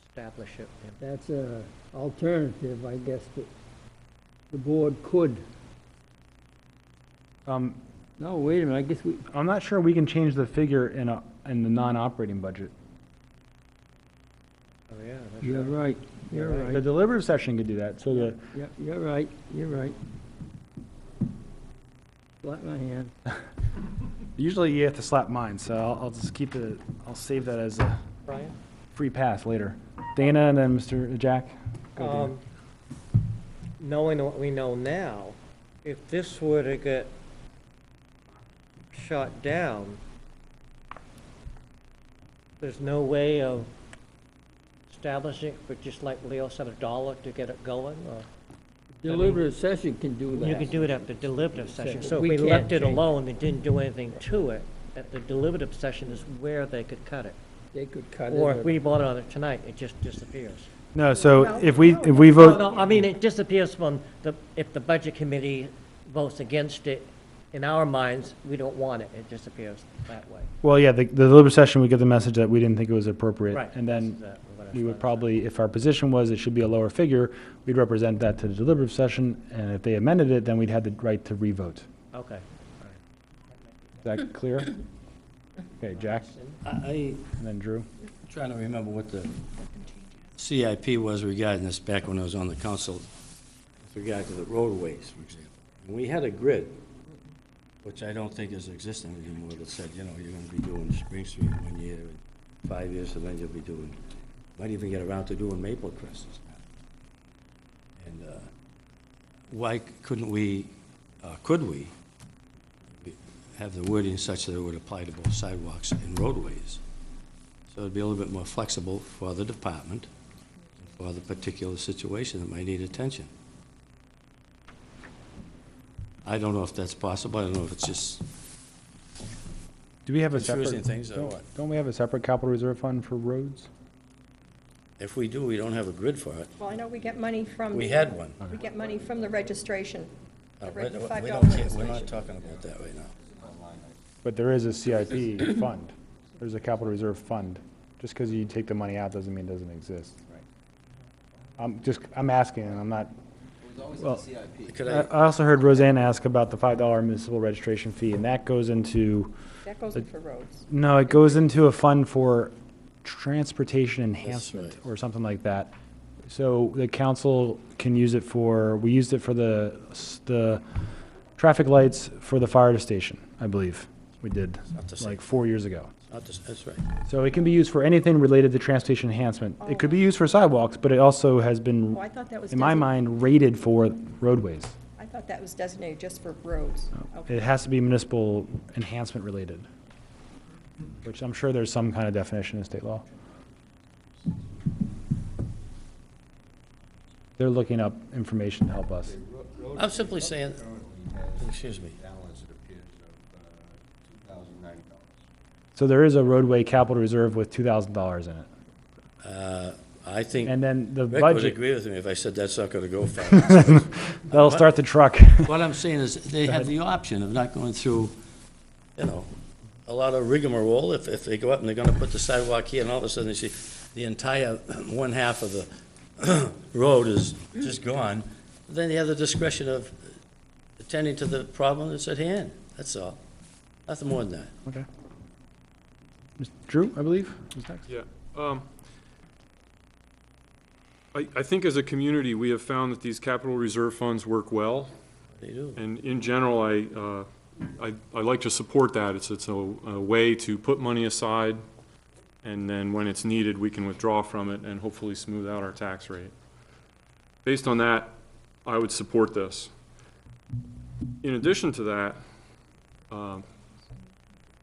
Establish it. Yeah. that's a alternative, I guess, that the board could. No, wait a minute, I guess I'm not sure we can change the figure in the non-operating budget. Oh, yeah. That's you're right, you're The right. deliberative session could do that, so the, Yeah, you're right, you're right. Slap my hand. usually you have to slap mine, so I'll just keep it, I'll save that as a Brian? free pass later. Dana and then Mr. Jack. Go, Dana. Knowing what we know now, if this were to get shot down, there's no way of establishing, but just like Leo said, $1 to get it going, or? Deliberative session can do that. You can do it at the deliberative session, so if We we can't left it change- alone and didn't do anything to it, at the deliberative session is where they could cut it. They could cut it. Or if we voted on it tonight, it just disappears. No, so if we vote, No, I mean, it disappears from if the budget committee votes against it, in our minds, we don't want it, it disappears that way. well, yeah, the deliberative session would get the message that we didn't think it was appropriate. Right. And then That's what I was we trying would to probably, if our position was it should be a lower figure, we'd represent that to the deliberative session, and if they amended it, then we'd have the right to revote. say. Okay. Is that clear? Okay, Jack, I'm and then Drew. trying to remember what the CIP was regarding this back when I was on the council with regard to the roadways, for example. And we had a grid, which I don't think is existing anymore, that said, you know, you're gonna be doing Spring Street 1 year, and 5 years, and then you'll be doing, might even get around to doing Maple Crest. And why couldn't we, could we have the wording such that it would apply to both sidewalks and roadways? So it'd be a little bit more flexible for the department, or the particular situation that might need attention. I don't know if that's possible, I don't know if it's just Do we have a separate? confusing things or don't- what. Don't we have a separate capital reserve fund for roads? If we do, we don't have a grid for it. Well, I know we get money from. We the- had one. We get money from the registration. The We reg- don't- $5 we're registration. not talking about that right now. But there is a CIP fund. There's a capital reserve fund. Just because you take the money out doesn't mean it doesn't exist. I'm asking, and I'm not, well, Could I I, also heard Roseanne ask about the $5 municipal registration fee, and that goes into, That goes in for roads. no, it goes into a fund for transportation enhancement or something like that. So the council can use it for, we used it for the traffic lights for the fire station, I believe. We did, not the same. like 4 years ago. that's right. So it can be used for anything related to transportation enhancement. It could be used for sidewalks, but it also has been, Oh, I thought that was. in my mind, rated for roadways. I thought that was designated just for roads. Okay. It has to be municipal enhancement related, which I'm sure there's some kind of definition in state law. They're looking up information to help us. I'm simply saying, excuse me, So there is a roadway capital reserve with $2,000 in it. I think And then the Rick would budget, agree with me if I said that's not gonna go far. that'll start the truck. What I'm saying is, they have the option of not going through, you know, a lot of rigmarole. If they go up and they're gonna put the sidewalk here, and all of a sudden they see the entire one half of the road is just gone, then they have the discretion of attending to the problem that's at hand. That's all. Nothing more than that. Okay. Mr. Drew, I believe, is next. Yeah. I think as a community, we have found that these capital reserve funds work well. They do. And in general, I like to support that. It's a way to put money aside, and then when it's needed, we can withdraw from it and hopefully smooth out our tax rate. Based on that, I would support this. In addition to that,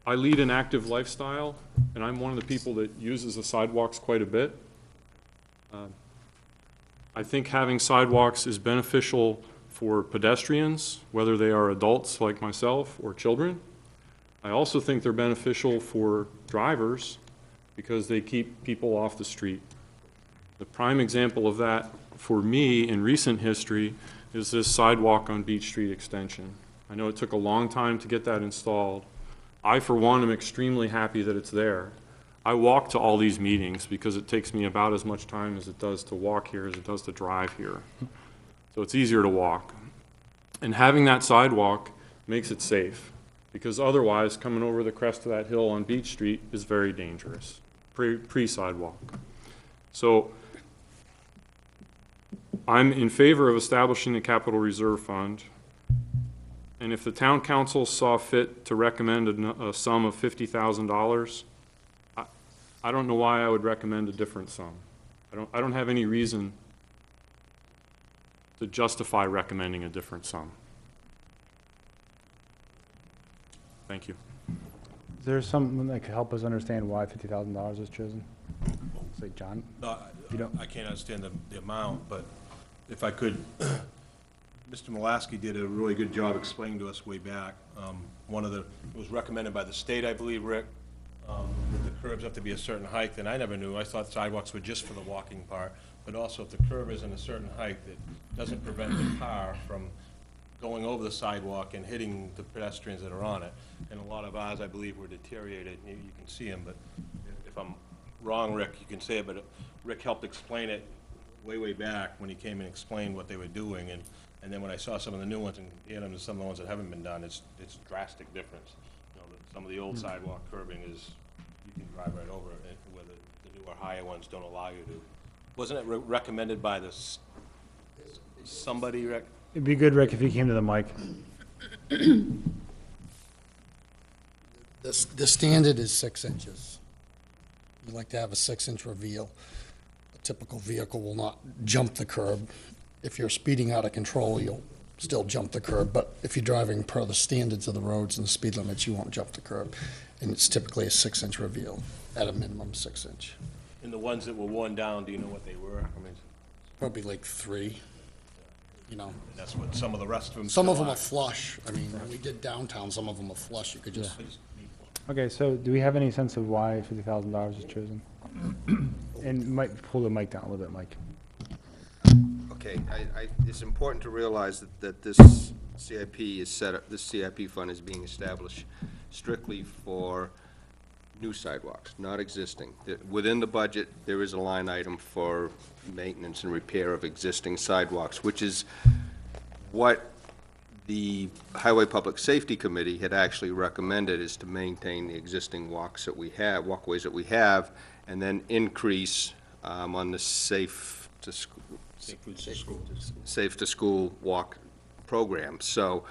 I lead an active lifestyle, and I'm one of the people that uses the sidewalks quite a bit. I think having sidewalks is beneficial for pedestrians, whether they are adults like myself or children. I also think they're beneficial for drivers because they keep people off the street. The prime example of that for me in recent history is this sidewalk on Beach Street extension. I know it took a long time to get that installed. I, for one, am extremely happy that it's there. I walk to all these meetings because it takes me about as much time as it does to walk here as it does to drive here. So it's easier to walk. And having that sidewalk makes it safe, because otherwise, coming over the crest of that hill on Beach Street is very dangerous, pre-sidewalk. So I'm in favor of establishing a capital reserve fund. And if the town council saw fit to recommend a sum of $50,000, I don't know why I would recommend a different sum. I don't have any reason to justify recommending a different sum. Thank you. Is there someone that could help us understand why $50,000 was chosen? Say, John? No, You don't- I can't understand the amount, but if I could, Mr. Mulaski did a really good job explaining to us way back. It was recommended by the state, I believe, Rick, that the curbs have to be a certain height, and I never knew. I thought sidewalks were just for the walking part, but also if the curb isn't a certain height, it doesn't prevent the car from going over the sidewalk and hitting the pedestrians that are on it. And a lot of ours, I believe, were deteriorated. You can see them, but if I'm wrong, Rick, you can say it, but Rick helped explain it way back when he came and explained what they were doing. And then when I saw some of the new ones and compared them to some of the ones that haven't been done, it's drastic difference. You know, some of the old sidewalk curbing is, you can drive right over it, where the newer, higher ones don't allow you to. Wasn't it recommended by somebody, Rick? It'd be good, Rick, if you came to the mic. The standard is 6 inches. We'd like to have a 6-inch reveal. A typical vehicle will not jump the curb. If you're speeding out of control, you'll still jump the curb, but if you're driving per the standards of the roads and the speed limits, you won't jump the curb. And it's typically a 6-inch reveal, at a minimum 6 inch. And the ones that were worn down, do you know what they were? I mean, Probably like 3, you know. That's what some of the rest of them. Some of still them are flush. I mean, when we did downtown, some of them are flush. You could just, Okay, so do we have any sense of why $50,000 was chosen? And Mike, pull the mic down a little bit, Mike. Okay, it's important to realize that this CIP is set up, this CIP fund is being established strictly for new sidewalks, not existing. Within the budget, there is a line item for maintenance and repair of existing sidewalks, which is what the Highway Public Safety Committee had actually recommended, is to maintain the existing walkways that we have, and then increase on the safe to school walk program. So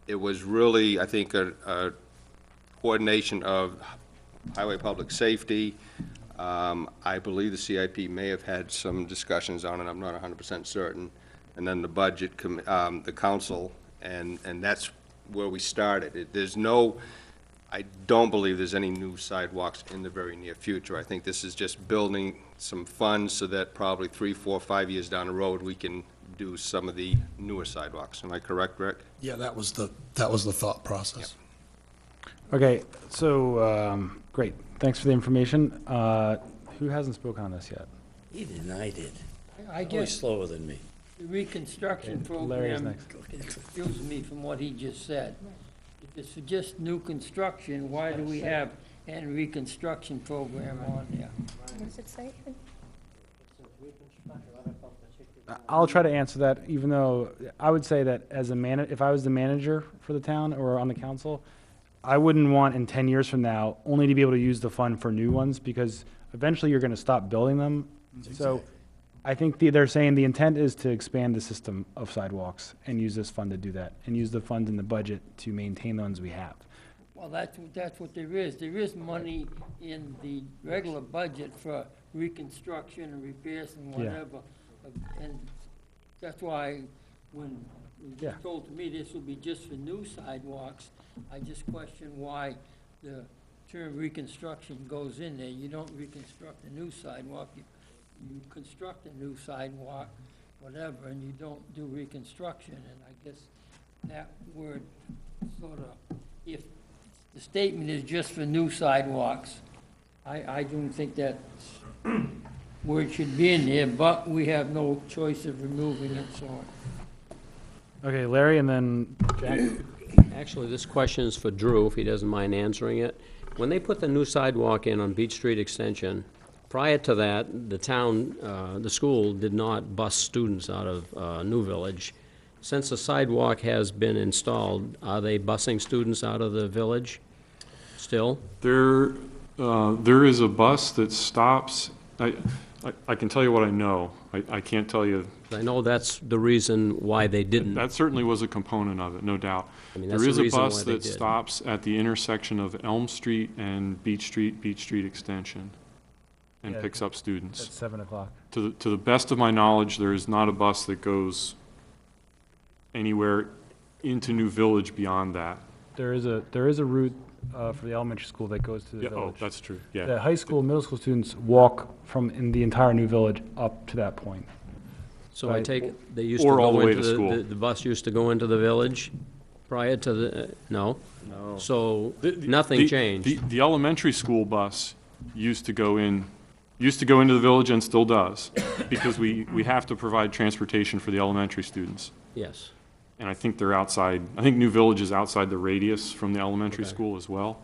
it was really, I think, a coordination of Highway Public Safety. I believe the CIP may have had some discussions on it, I'm not 100% certain, and then the budget, the council, and that's where we started. I don't believe there's any new sidewalks in the very near future. I think this is just building some funds so that probably 3, 4, 5 years down the road, we can do some of the newer sidewalks. Am I correct, Rick? yeah, that was the thought process. Okay, so, great, thanks for the information. Who hasn't spoken on this yet? He did, and I did. I Always guess slower than me. the reconstruction Larry's program next. confused me from what he just said. If it's for just new construction, why do we have a reconstruction program on there? What does it say? I'll try to answer that, even though I would say that as a if I was the manager for the town or on the council, I wouldn't want in 10 years from now only to be able to use the fund for new ones, because eventually you're going to stop building them. So I think they're saying the intent is to expand the system of sidewalks and use this fund to do that, and use the funds in the budget to maintain the ones we have. Well, that's what there is. There is money in the regular budget for reconstruction and repairs and Yeah. whatever. And that's why when it Yeah. was told to me this would be just for new sidewalks, I just question why the term reconstruction goes in there. You don't reconstruct a new sidewalk, you construct a new sidewalk, whatever, and you don't do reconstruction. And I guess that word sort of, if the statement is just for new sidewalks, I don't think that word should be in there, but we have no choice of removing it, so. Okay, Larry, and then Jack. Actually, this question is for Drew, if he doesn't mind answering it. When they put the new sidewalk in on Beach Street Extension, prior to that, the town, the school did not bus students out of New Village. Since the sidewalk has been installed, are they busing students out of the village still? There is a bus that stops, I can tell you what I know. I can't tell you. I know that's the reason why they didn't. That certainly was a component of it, no doubt. I mean, that's There is the a reason why bus they that did. stops at the intersection of Elm Street and Beach Street Extension, and Yeah, picks up At students. 7 o'clock. To the best of my knowledge, there is not a bus that goes anywhere into New Village beyond that. There is a route for the elementary school that goes to the Yeah, village. oh, that's true, The yeah. high school, middle school students walk from in the entire new village up to that point. So I Right. take it, they used to Or all go the way into to school. the bus used to go into the village prior to the, no? No. So The- nothing the- changed? The elementary school bus used to go into the village and still does, because we have to provide transportation for the elementary students. Yes. And I think they're outside, I think New Village is outside the radius from the elementary Okay. school as well.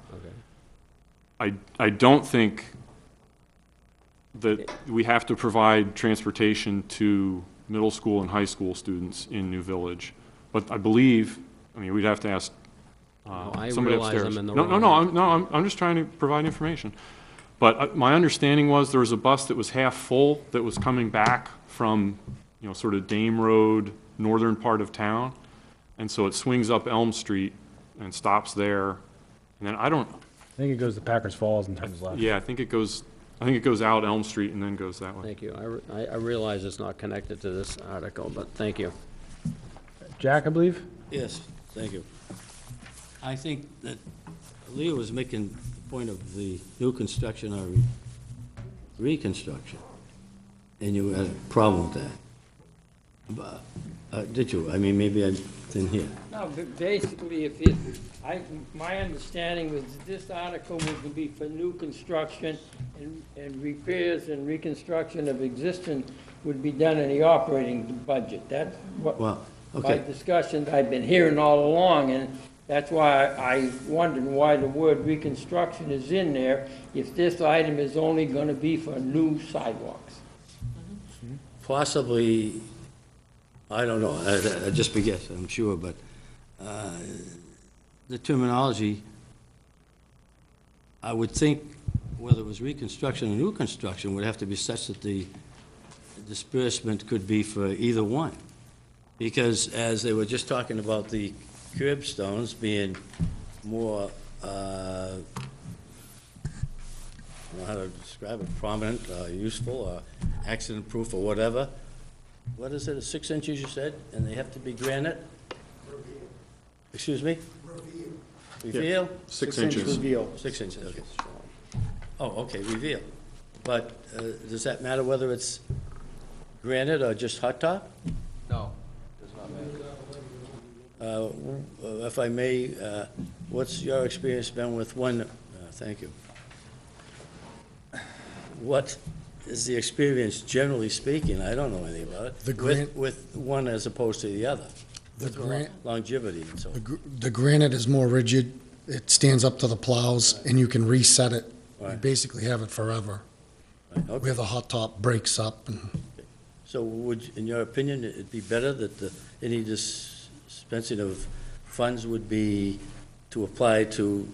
Okay. I don't think that we have to provide transportation to middle school and high school students in New Village. But I believe, I mean, we'd have to ask No, I somebody realize upstairs. I'm in the No, wrong. I'm just trying to provide information. But my understanding was there was a bus that was half full that was coming back from, sort of Dame Road, northern part of town. And so it swings up Elm Street and stops there. And then I think it goes to Packers Falls and turns left. yeah, I think it goes out Elm Street and then goes that way. Thank you. I realize it's not connected to this article, but thank you. Jack, I believe? Yes, thank you. I think that Leo was making the point of the new construction or reconstruction. and you had a problem with that. Did you? I mean, maybe I didn't hear. No, but basically, my understanding was this article was to be for new construction and repairs and reconstruction of existing would be done in the operating budget. That's what Well, my okay. discussions I've been hearing all along, and that's why I wondered why the word reconstruction is in there if this item is only gonna be for new sidewalks. Possibly, I don't know, I just be guessing, I'm sure, but the terminology, I would think, whether it was reconstruction or new construction, would have to be such that the disbursement could be for either one. Because as they were just talking about the curbstones being more, I don't know how to describe it, prominent, useful, or accident-proof, or whatever. What is it, 6 inches you said, and they have to be granite? Excuse me? Reveal? 6 inches. Reveal. 6 inches, okay. Oh, okay, reveal. But does that matter whether it's granite or just hot top? No, does not matter. If I may, what's your experience been with one, thank you. What is the experience, generally speaking, I don't know anything about it, with one as opposed to the other? With longevity and so on. The granite is more rigid. It stands up to the plows, and you can reset it. You Right. basically have it forever. Right, okay. Where the hot top breaks up. So would, in your opinion, it'd be better that any dispensing of funds would be to apply to,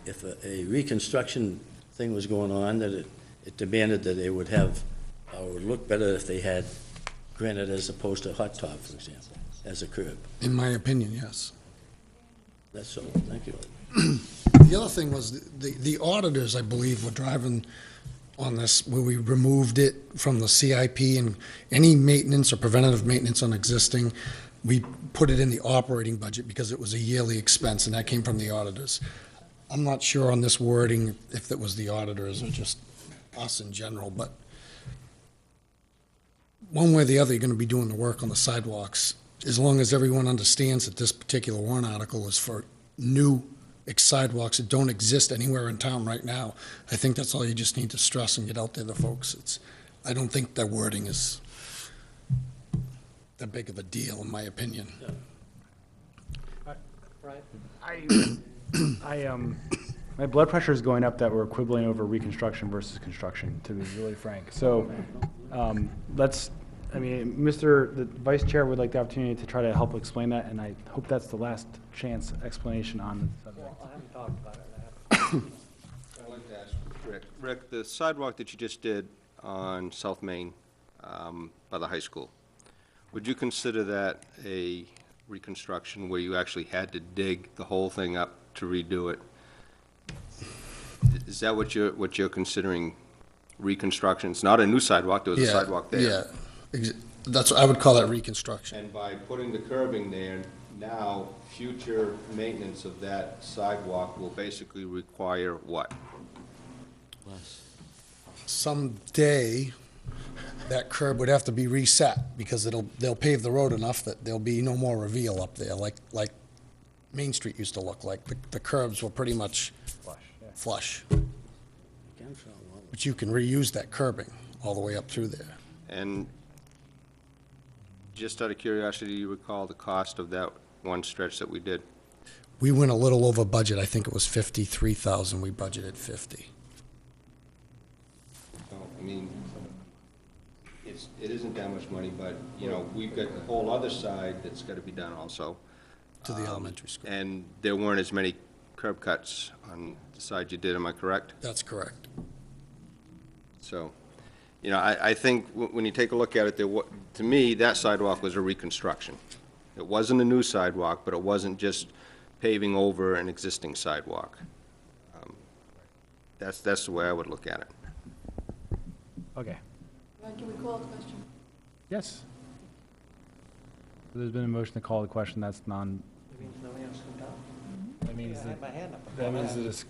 if a reconstruction thing was going on, that it demanded that they would have, or would look better if they had granite as opposed to hot top, for example, as a curb? In my opinion, yes. That's all, thank you. The other thing was, the auditors, I believe, were driving on this, where we removed it from the CIP, and any maintenance or preventative maintenance on existing, we put it in the operating budget because it was a yearly expense, and that came from the auditors. I'm not sure on this wording if it was the auditors or just us in general, but one way or the other, you're gonna be doing the work on the sidewalks, as long as everyone understands that this particular warrant article is for new sidewalks that don't exist anywhere in town right now. I think that's all you just need to stress and get out there to folks. I don't think that wording is that big of a deal, in my opinion. Right? My blood pressure is going up that we're quibbling over reconstruction versus construction, to be really frank. So, the Vice Chair would like the opportunity to try to help explain that, and I hope that's the last chance explanation on the subject. Well, I haven't talked about it. I'd like to ask Rick. Rick, the sidewalk that you just did on South Main by the high school, would you consider that a reconstruction where you actually had to dig the whole thing up to redo it? Is that what you're considering reconstruction? It's not a new sidewalk, there was a sidewalk there. Yeah, that's, I would call that reconstruction. And by putting the curbing there, now future maintenance of that sidewalk will basically require what? Someday, that curb would have to be reset, because they'll pave the road enough that there'll be no more reveal up there, like Main Street used to look like. The curbs were pretty much flush. But you can reuse that curbing all the way up through there. And just out of curiosity, do you recall the cost of that one stretch that we did? We went a little over budget. I think it was 53,000. We budgeted 50. I mean, it isn't that much money, but, you know, we've got the whole other side that's got to be done also. To the elementary school. And there weren't as many curb cuts on the side you did, am I correct? That's correct. So, you know, I think when you take a look at it, to me, that sidewalk was a reconstruction. It wasn't a new sidewalk, but it wasn't just paving over an existing sidewalk. That's the way I would look at it. Okay. Can we call the question? Yes. So there's been a motion to call the question. That's non. That means nobody else can talk? That means I had my hand up. that means it is.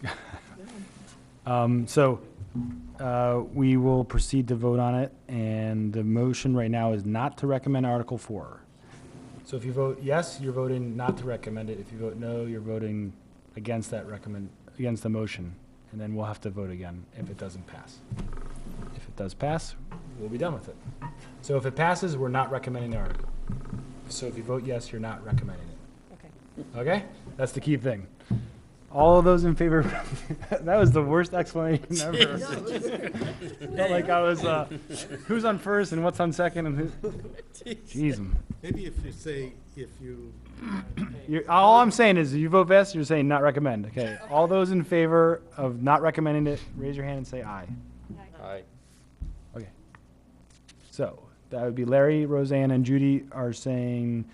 So We will proceed to vote on it, and the motion right now is not to recommend Article 4. So if you vote yes, you're voting not to recommend it. If you vote no, you're voting against against the motion, and then we'll have to vote again if it doesn't pass. If it does pass, we'll be done with it. So if it passes, we're not recommending the article. So if you vote yes, you're not recommending it. Okay. Okay? That's the key thing. All of those in favor, that was the worst explanation ever. Felt like I was, who's on first and what's on second and who, jeez. Maybe if you say, All I'm saying is, you vote yes, you're saying not recommend, okay? All those in favor of not recommending it, raise your hand and say aye. Aye. Okay. So, that would be Larry, Roseanne, and Judy are saying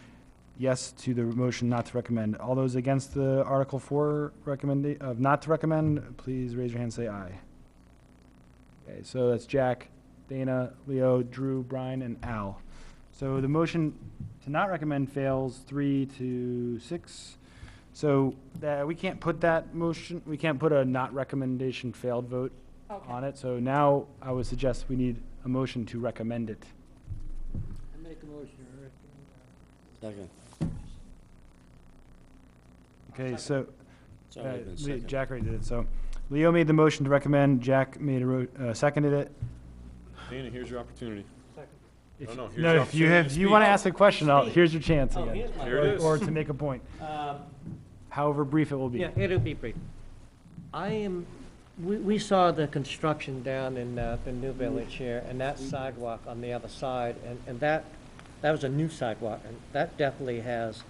yes to the motion not to recommend. All those against the Article 4 of not to recommend, please raise your hand and say aye. Okay, so that's Jack, Dana, Leo, Drew, Brian, and Al. So the motion to not recommend fails 3-6. So we can't put that motion, we can't put a not recommendation failed vote on it. So now I would suggest we need a motion to recommend it. I make a motion to recommend. Second. Okay, so It's already been seconded. Jack already did it. So Leo made the motion to recommend, Jack made seconded it. Dana, here's your opportunity. If, No, here's no, your if you opportunity to want to speak. ask a question, here's your chance again. here's my Here it is. Or to make a point. However brief it will be. Yeah, it'll be brief. We saw the construction down in the New Village here, and that sidewalk on the other side, and that was a new sidewalk, and that definitely has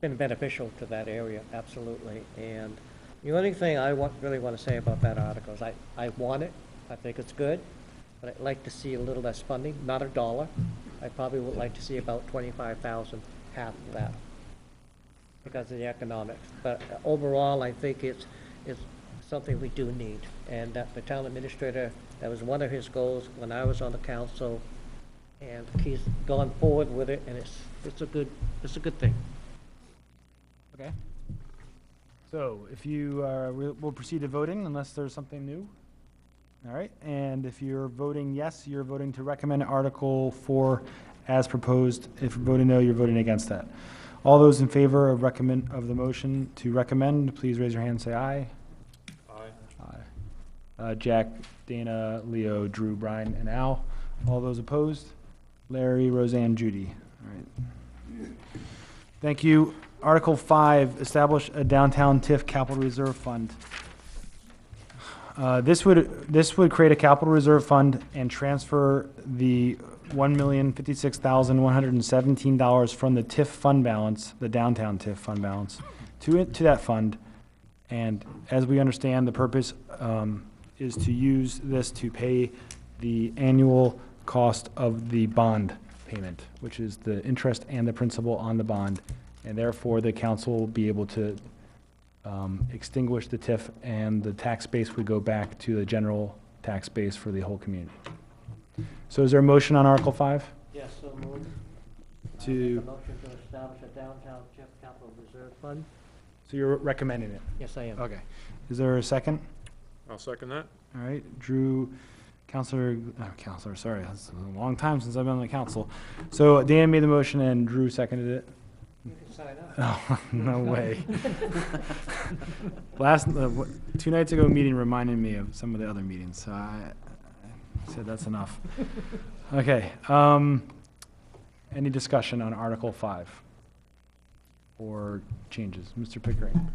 been beneficial to that area, absolutely. And the only thing I really want to say about that article is I want it, I think it's good, but I'd like to see a little less funding, not $1. I probably would like to see about 25,000, half of that, because of the economics. But overall, I think it's something we do need. And that the town administrator, that was one of his goals when I was on the council, and he's gone forward with it, and it's a good thing. Okay. So if you, we'll proceed to voting unless there's something new. All right, and if you're voting yes, you're voting to recommend Article 4 as proposed. If you're voting no, you're voting against that. All those in favor of the motion to recommend, please raise your hand and say aye. Aye. Aye. Jack, Dana, Leo, Drew, Brian, and Al. All those opposed? Larry, Roseanne, Judy. All right. Thank you. Article 5, establish a downtown TIF capital reserve fund. This would create a capital reserve fund and transfer the $1,056,117 from the TIF fund balance, the downtown TIF fund balance, to that fund. And as we understand, the purpose is to use this to pay the annual cost of the bond payment, which is the interest and the principal on the bond. And therefore, the council will be able to extinguish the TIF, and the tax base would go back to the general tax base for the whole community. So is there a motion on Article 5? Yes, so moved. To- I make a motion to establish a downtown TIF capital reserve fund. So you're recommending it? Yes, I am. Okay. Is there a second? I'll second that. All right, Drew, Counselor, sorry, that's a long time since I've been on the council. So Dan made the motion and Drew seconded it. You can sign up. Oh, no way. Last, 2 nights ago meeting reminded me of some of the other meetings, so I said that's enough. Okay, any discussion on Article 5? Or changes? Mr. Pickering?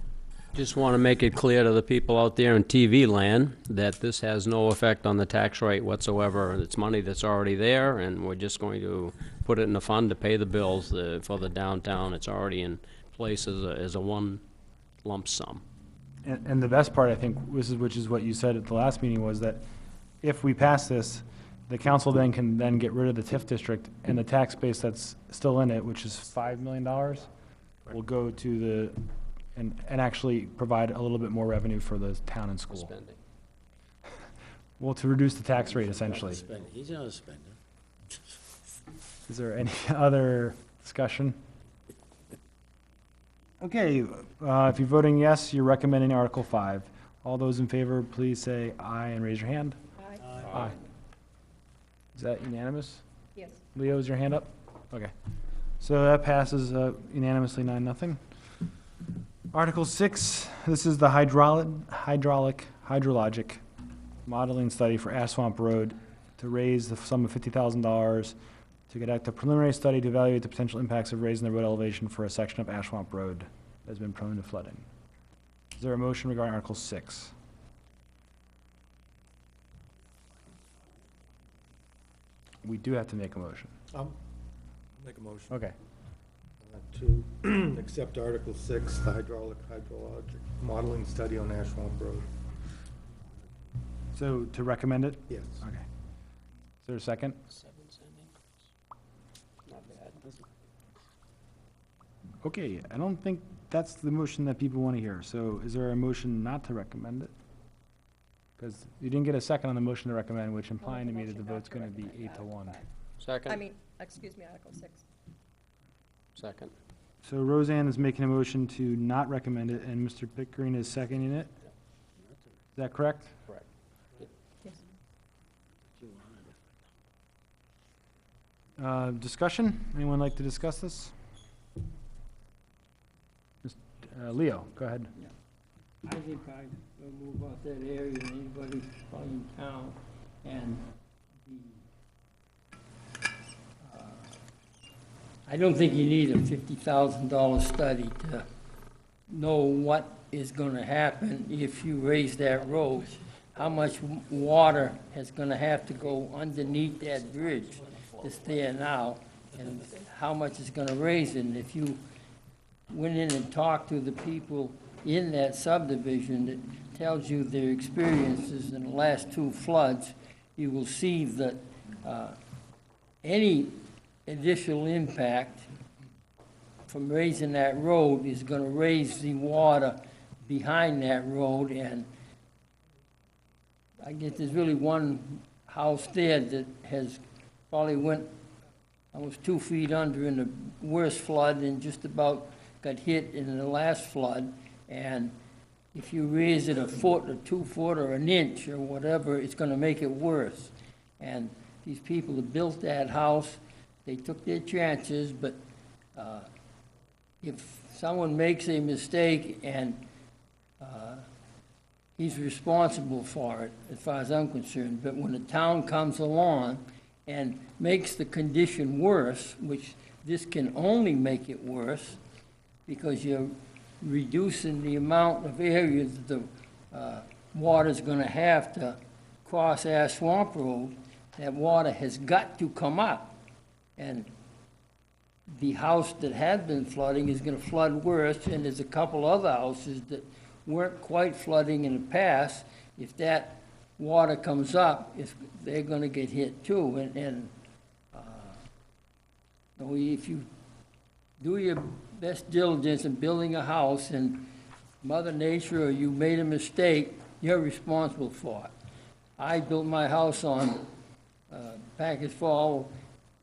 Just want to make it clear to the people out there in TV land that this has no effect on the tax rate whatsoever. It's money that's already there, and we're just going to put it in a fund to pay the bills for the downtown. It's already in place as a one lump sum. And the best part, I think, which is what you said at the last meeting, was that if we pass this, the council then can then get rid of the TIF district, and the tax base that's still in it, which is $5 million, will go to the, and actually provide a little bit more revenue for the town and school. Spending. Well, to reduce the tax rate, essentially. He's not a spender. Is there any other discussion? Okay, if you're voting yes, you're recommending Article 5. All those in favor, please say aye and raise your hand. Aye. Aye. Is that unanimous? Yes. Leo, is your hand up? Okay. So that passes unanimously 9-0. Article 6, this is the hydrologic modeling study for Ash Swamp Road to raise the sum of $50,000 to conduct a preliminary study to evaluate the potential impacts of raising the road elevation for a section of Ash Swamp Road that has been prone to flooding. Is there a motion regarding Article 6? We do have to make a motion. Make a motion. Okay. To accept Article 6, the hydrologic modeling study on Ash Swamp Road. So to recommend it? Yes. Okay. Is there a second? Okay, I don't think that's the motion that people want to hear. So is there a motion not to recommend it? Because you didn't get a second on the motion to recommend, which implying to me that the vote's going to be 8-1. Second? I mean, excuse me, Article 6. Second. So Roseanne is making a motion to not recommend it, and Mr. Pickering is seconding it. Is that correct? Correct. Yes. Discussion? Anyone like to discuss this? Leo, go ahead. I think I will move out that area, and anybody probably in town, and I don't think you need a $50,000 study to know what is gonna happen if you raise that road. How much water is gonna have to go underneath that bridge that's there now, and how much is gonna raise it. And if you went in and talked to the people in that subdivision that tells you their experiences in the last 2 floods, you will see that any additional impact from raising that road is going to raise the water behind that road. And I guess there's really one house there that has probably went almost 2 feet under in the worst flood and just about got hit in the last flood. And if you raise it a foot or 2 foot or an inch or whatever, it's going to make it worse. And these people that built that house, they took their chances, but if someone makes a mistake and he's responsible for it, as far as I'm concerned. But when the town comes along and makes the condition worse, which this can only make it worse, because you're reducing the amount of areas the water's gonna have to cross Ash Swamp Road, that water has got to come up. And the house that had been flooding is gonna flood worse, and there's a couple other houses that weren't quite flooding in the past. If that water comes up, they're gonna get hit too. If you do your best diligence in building a house and Mother Nature or you made a mistake, you're responsible for it. I built my house on Packers Fall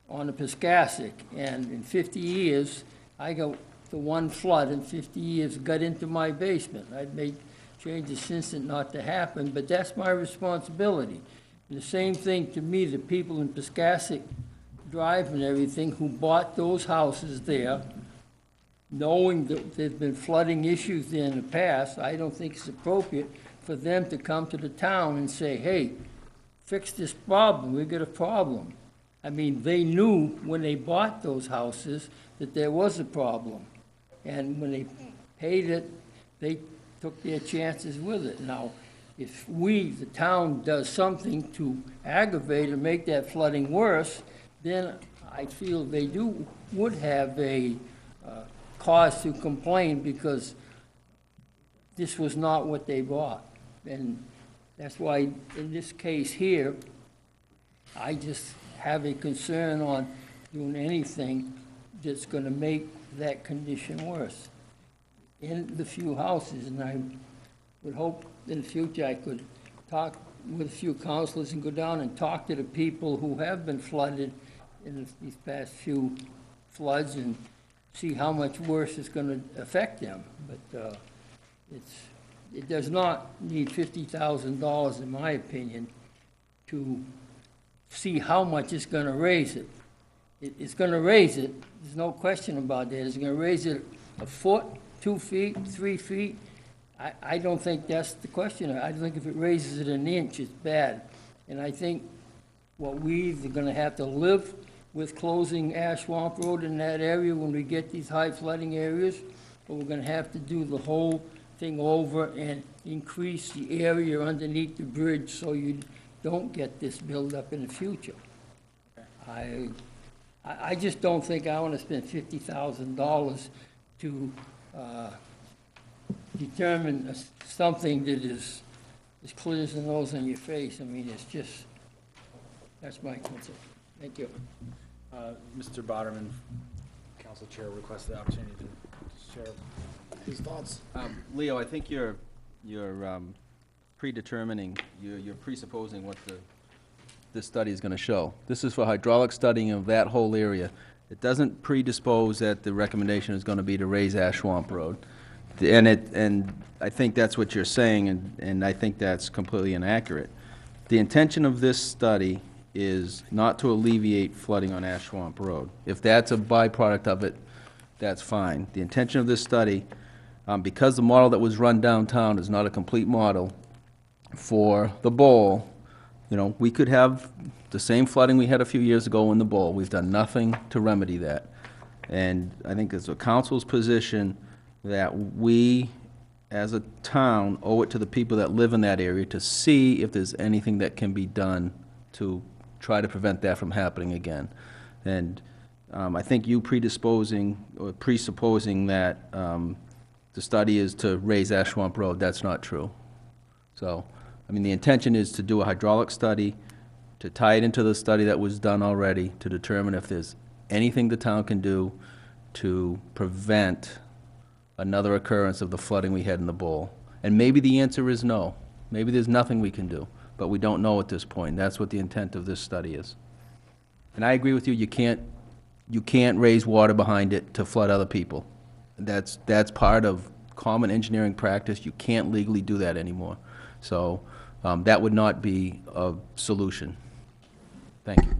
on the Piscassic, and in 50 years, I got the one flood in 50 years got into my basement. I've made changes since it not to happen, but that's my responsibility. And the same thing to me, the people in Piscassic Drive and everything who bought those houses there, knowing that there's been flooding issues there in the past, I don't think it's appropriate for them to come to the town and say, hey, fix this problem, we've got a problem. I mean, they knew when they bought those houses that there was a problem. And when they paid it, they took their chances with it. Now, if we, the town, does something to aggravate or make that flooding worse, then I feel they would have a cause to complain, because this was not what they bought. And that's why in this case here, I just have a concern on doing anything that's going to make that condition worse in the few houses. And I would hope in the future I could talk with a few councilors and go down and talk to the people who have been flooded in these past few floods and see how much worse it's going to affect them. But it's it does not need $50,000, in my opinion, to see how much it's gonna raise it. It's gonna raise it, there's no question about that. It's gonna raise it a foot, 2 feet, 3 feet. I don't think that's the question. I think if it raises it an inch, it's bad. And I think what we either gonna have to live with closing Ash Swamp Road in that area when we get these high flooding areas, or we're gonna have to do the whole thing over and increase the area underneath the bridge so you don't get this buildup in the future. I just don't think I wanna spend $50,000 to, determine something that is as clear as the nose on your face. I mean, it's just, that's my concern. Thank you. Mr. Boderman, council chair, requests the opportunity to share his thoughts. Leo, I think you're predetermining, you're presupposing what this study is going to show. This is for hydraulic studying of that whole area. It doesn't predispose that the recommendation is going to be to raise Ash Swamp Road. And I think that's what you're saying, and I think that's completely inaccurate. The intention of this study is not to alleviate flooding on Ash Swamp Road. If that's a byproduct of it, that's fine. The intention of this study, because the model that was run downtown is not a complete model for the bowl, you know, we could have the same flooding we had a few years ago in the bowl. We've done nothing to remedy that. And I think it's the council's position that we, as a town, owe it to the people that live in that area to see if there's anything that can be done to try to prevent that from happening again. And I think you presupposing that the study is to raise Ash Swamp Road, that's not true. So, I mean, the intention is to do a hydraulic study, to tie it into the study that was done already, to determine if there's anything the town can do to prevent another occurrence of the flooding we had in the bowl. And maybe the answer is no. Maybe there's nothing we can do, but we don't know at this point. That's what the intent of this study is. And I agree with you, you can't raise water behind it to flood other people. That's part of common engineering practice. You can't legally do that anymore. So that would not be a solution. Thank you.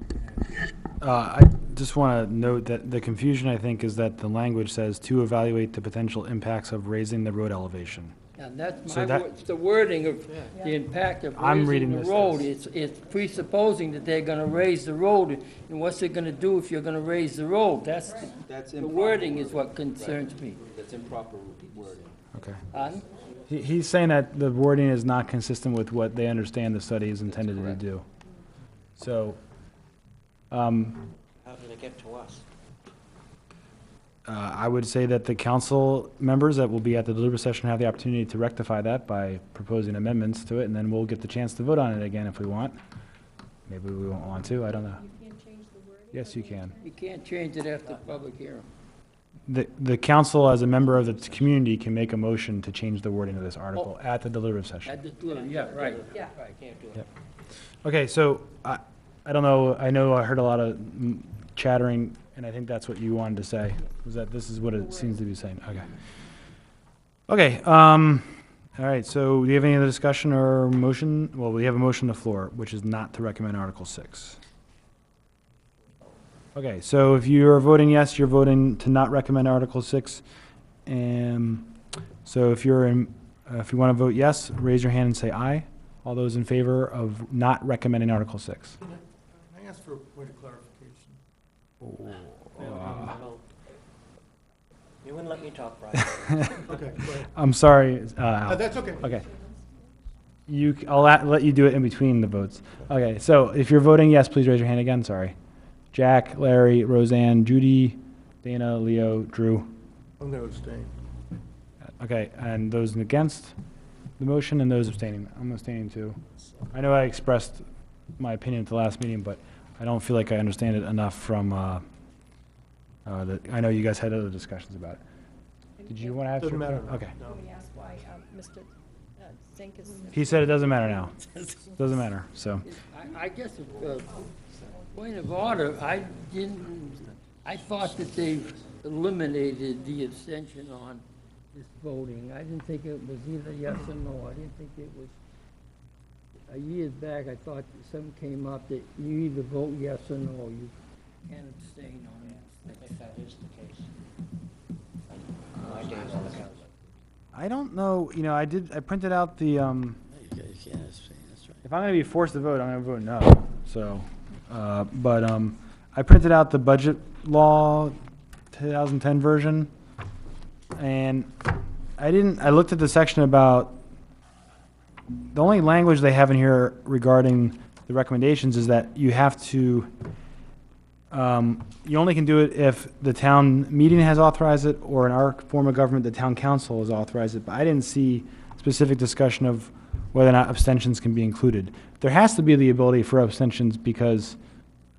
I just want to note that the confusion, I think, is that the language says to evaluate the potential impacts of raising the road elevation. And that's So that- it's the wording of the impact of I'm reading raising the this road. as- It's presupposing that they're gonna raise the road, and what's it gonna do if you're gonna raise the road? That's, the wording is what concerns me. That's improper wording. Okay. Pardon? He's saying that the wording is not consistent with what they understand the study is intended to do. So, How did it get to us? I would say that the council members that will be at the deliberative session have the opportunity to rectify that by proposing amendments to it, and then we'll get the chance to vote on it again if we want. Maybe we won't want to, I don't know. You can't change the wording? Yes, you can. You can't change it after public hearing. The council, as a member of the community, can make a motion to change the wording of this article at the deliberative session. At the, yeah, right. Yeah. Right, can't do it. Yep. Okay, so I don't know, I heard a lot of chattering, and I think that's what you wanted to say, was that this is what it seems to be saying. Okay. Okay, all right, so do you have any other discussion or motion? Well, we have a motion on the floor, which is not to recommend Article 6. Okay, so if you're voting yes, you're voting to not recommend Article 6. So if you want to vote yes, raise your hand and say aye. All those in favor of not recommending Article 6? Can I ask for a point of clarification? You wouldn't let me talk, Brian. Okay, go ahead. I'm sorry. Al. That's okay. Okay. I'll let you do it in between the votes. Okay, so if you're voting yes, please raise your hand again. Sorry. Jack, Larry, Roseanne, Judy, Dana, Leo, Drew. I'm going to abstain. Okay, and those against the motion and those abstaining. I'm abstaining too. I know I expressed my opinion at the last meeting, but I don't feel like I understand it enough from, I know you guys had other discussions about it. Did you want to have? Doesn't matter. Okay. Can we ask why Mr. Zink is? He said it doesn't matter now. Doesn't matter, so. I guess, point of order, I thought that they've eliminated the abstention on this voting. I didn't think it was either yes or no. I didn't think it was, years back, I thought something came up that you either vote yes or no. You can't abstain on it. I think that is the case. My days on the council. I don't know, I printed out the, You can't say, that's right. if I'm gonna be forced to vote, I'm gonna vote no, so, I printed out the budget law 2010 version, and I looked at the section about, the only language they have in here regarding the recommendations is that you have to, you only can do it if the town meeting has authorized it, or in our form of government, the town council has authorized it, but I didn't see specific discussion of whether or not abstentions can be included. There has to be the ability for abstentions because,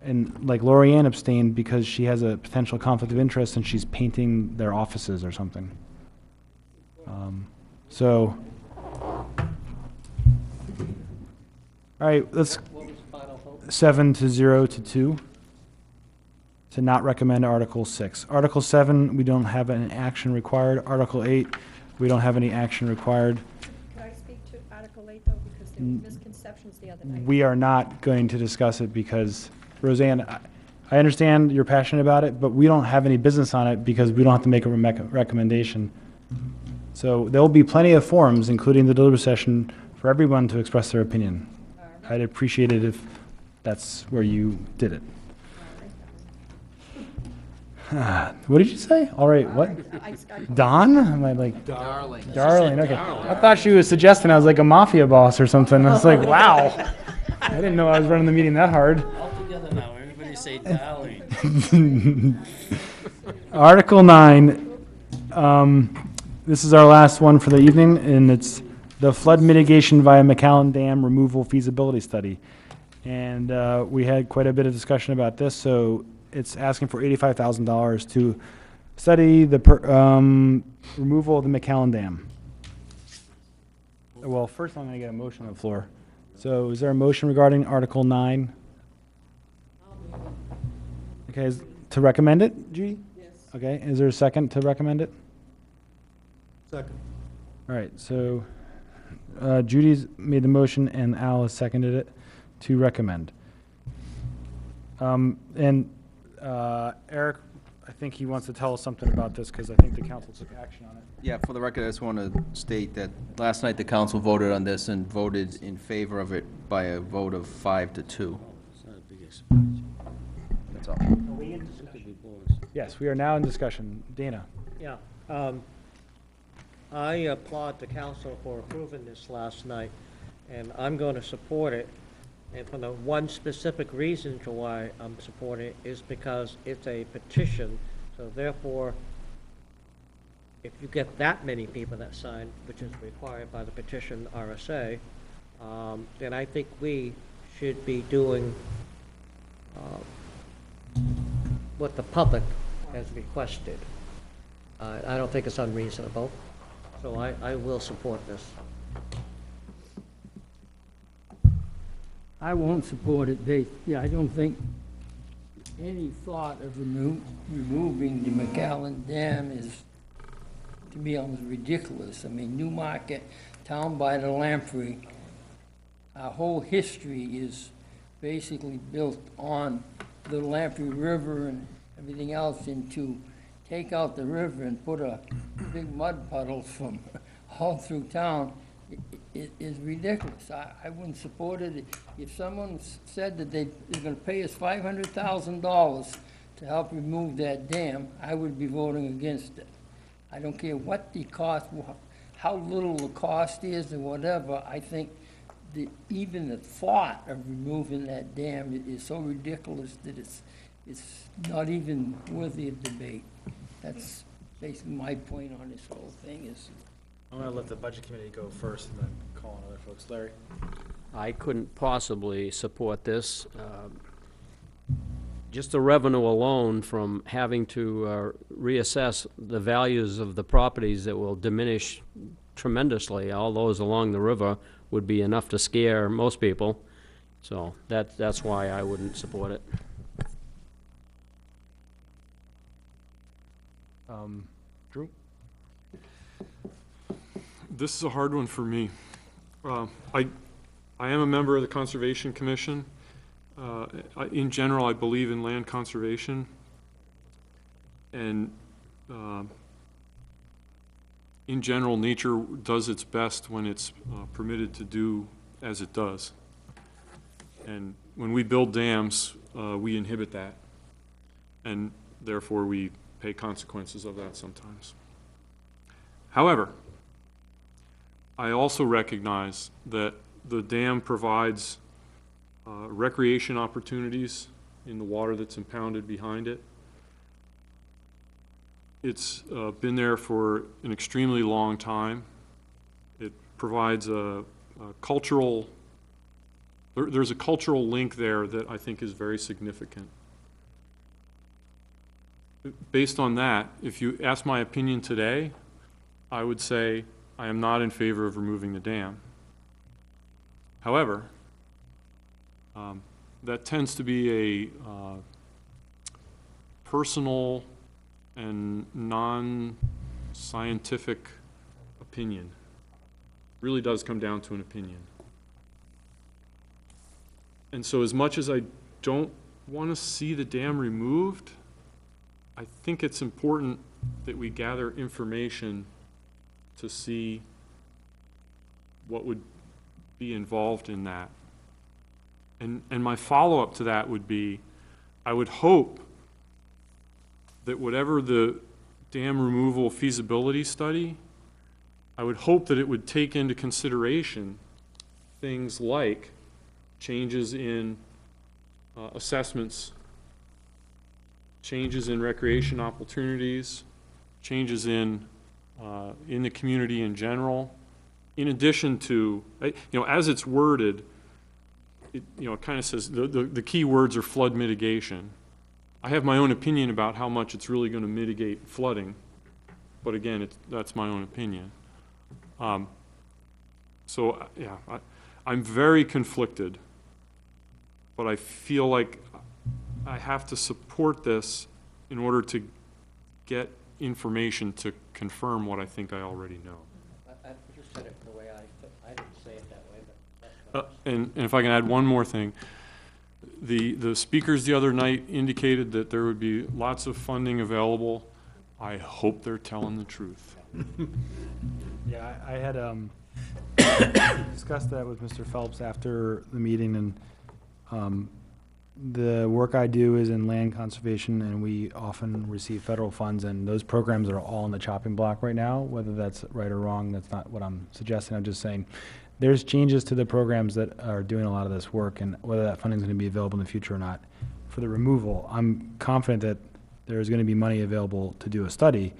and like Lori Ann abstained because she has a potential conflict of interest and she's painting their offices or something. So, all right, let's, What was the final vote? 7-0 to 2, to not recommend Article 6. Article 7, we don't have an action required. Article 8, we don't have any action required. Could I speak to Article 8, though, because there were misconceptions the other night? We are not going to discuss it because, Roseanne, I understand you're passionate about it, but we don't have any business on it because we don't have to make a recommendation. So there will be plenty of forums, including the deliberative session, for everyone to express their opinion. I'd appreciate it if that's where you did it. What did you say? All right, what? Don? Am I like? Darling. Darling, okay. I thought she was suggesting I was like a mafia boss or something. I was like, wow. I didn't know I was running the meeting that hard. All together now, everybody say darling. Article 9, this is our last one for the evening, and it's the flood mitigation via McAllen Dam removal feasibility study. And we had quite a bit of discussion about this, so it's asking for $85,000 to study the removal of the McAllen Dam. Well, first I'm going to get a motion on the floor. So is there a motion regarding Article 9? Okay, to recommend it, Judy? Yes. Okay, is there a second to recommend it? Second. All right, so Judy's made the motion and Al has seconded it to recommend. Eric, I think he wants to tell us something about this because I think the council took action on it. Yeah, for the record, I just want to state that last night the council voted on this and voted in favor of it by a vote of 5-2. It's not a big expenditure. That's all. Are we in discussion? Yes, we are now in discussion. Dana? Yeah. I applaud the council for approving this last night, and I'm going to support it. And for the one specific reason to why I'm supporting it is because it's a petition, so therefore, if you get that many people that sign, which is required by the petition RSA, then I think we should be doing what the public has requested. I don't think it's unreasonable, so I will support this. I won't support it, I don't think any thought of removing the McAllen Dam is, to be honest, ridiculous. I mean, Newmarket, town by the Lamprey, our whole history is basically built on the Lamprey River and everything else, and to take out the river and put a big mud puddle from all through town, it is ridiculous. I wouldn't support it. If someone said that they're going to pay us $500,000 to help remove that dam, I would be voting against it. I don't care what the cost, how little the cost is or whatever. I think that even the thought of removing that dam is so ridiculous that it's not even worthy of debate. That's basically my point on this whole thing is. I'm going to let the budget committee go first and then call on other folks. Larry? I couldn't possibly support this. Just the revenue alone from having to reassess the values of the properties that will diminish tremendously, all those along the river, would be enough to scare most people. So that's why I wouldn't support it. Drew? This is a hard one for me. I am a member of the Conservation Commission. In general, I believe in land conservation. And in general, nature does its best when it's permitted to do as it does. And when we build dams, we inhibit that. And therefore, we pay consequences of that sometimes. However, I also recognize that the dam provides recreation opportunities in the water that's impounded behind it. It's been there for an extremely long time. It provides a cultural, there's a cultural link there that I think is very significant. Based on that, if you ask my opinion today, I would say I am not in favor of removing the dam. However, that tends to be a personal and non-scientific opinion. Really does come down to an opinion. And so as much as I don't want to see the dam removed, I think it's important that we gather information to see what would be involved in that. And my follow-up to that would be, I would hope that whatever the dam removal feasibility study, I would hope that it would take into consideration things like changes in assessments, changes in recreation opportunities, changes in the community in general, in addition to, as it's worded, it kind of says the key words are flood mitigation. I have my own opinion about how much it's really going to mitigate flooding, but again, that's my own opinion. So yeah, I'm very conflicted, but I feel like I have to support this in order to get information to confirm what I think I already know. I just said it the way I didn't say it that way, but that's And if I can add one more thing, the speakers the other night indicated that there would be lots of funding available. I hope they're telling the truth. Yeah, I had discussed that with Mr. Phelps after the meeting, and the work I do is in land conservation, and we often receive federal funds, and those programs are all on the chopping block right now. Whether that's right or wrong, that's not what I'm suggesting. I'm just saying there's changes to the programs that are doing a lot of this work, and whether that funding is going to be available in the future or not. For the removal, I'm confident that there's going to be money available to do a study,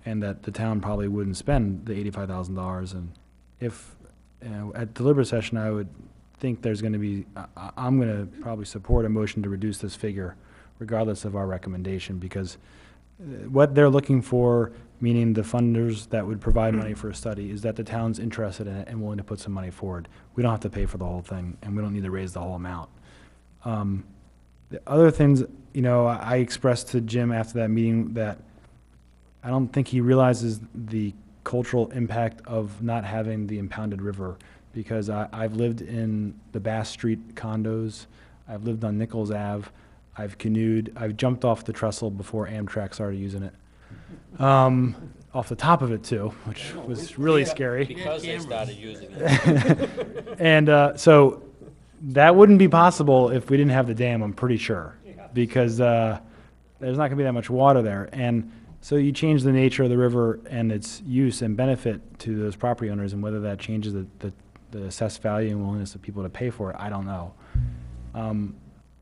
and that the town probably wouldn't spend the $85,000. And if at deliberative session, I would think there's going to be, I'm going to probably support a motion to reduce this figure regardless of our recommendation, because what they're looking for, meaning the funders that would provide money for a study, is that the town's interested in it and willing to put some money forward. We don't have to pay for the whole thing, and we don't need to raise the whole amount. The other things, I expressed to Jim after that meeting that I don't think he realizes the cultural impact of not having the impounded river, because I've lived in the Bass Street condos, I've lived on Nichols Ave, I've canoed, I've jumped off the trestle before Amtrak started using it. Off the top of it too, which was really scary. Because they started using it. And so that wouldn't be possible if we didn't have the dam, I'm pretty sure, because there's not going to be that much water there. And so you change the nature of the river and its use and benefit to those property owners, and whether that changes the assessed value and willingness of people to pay for it, I don't know.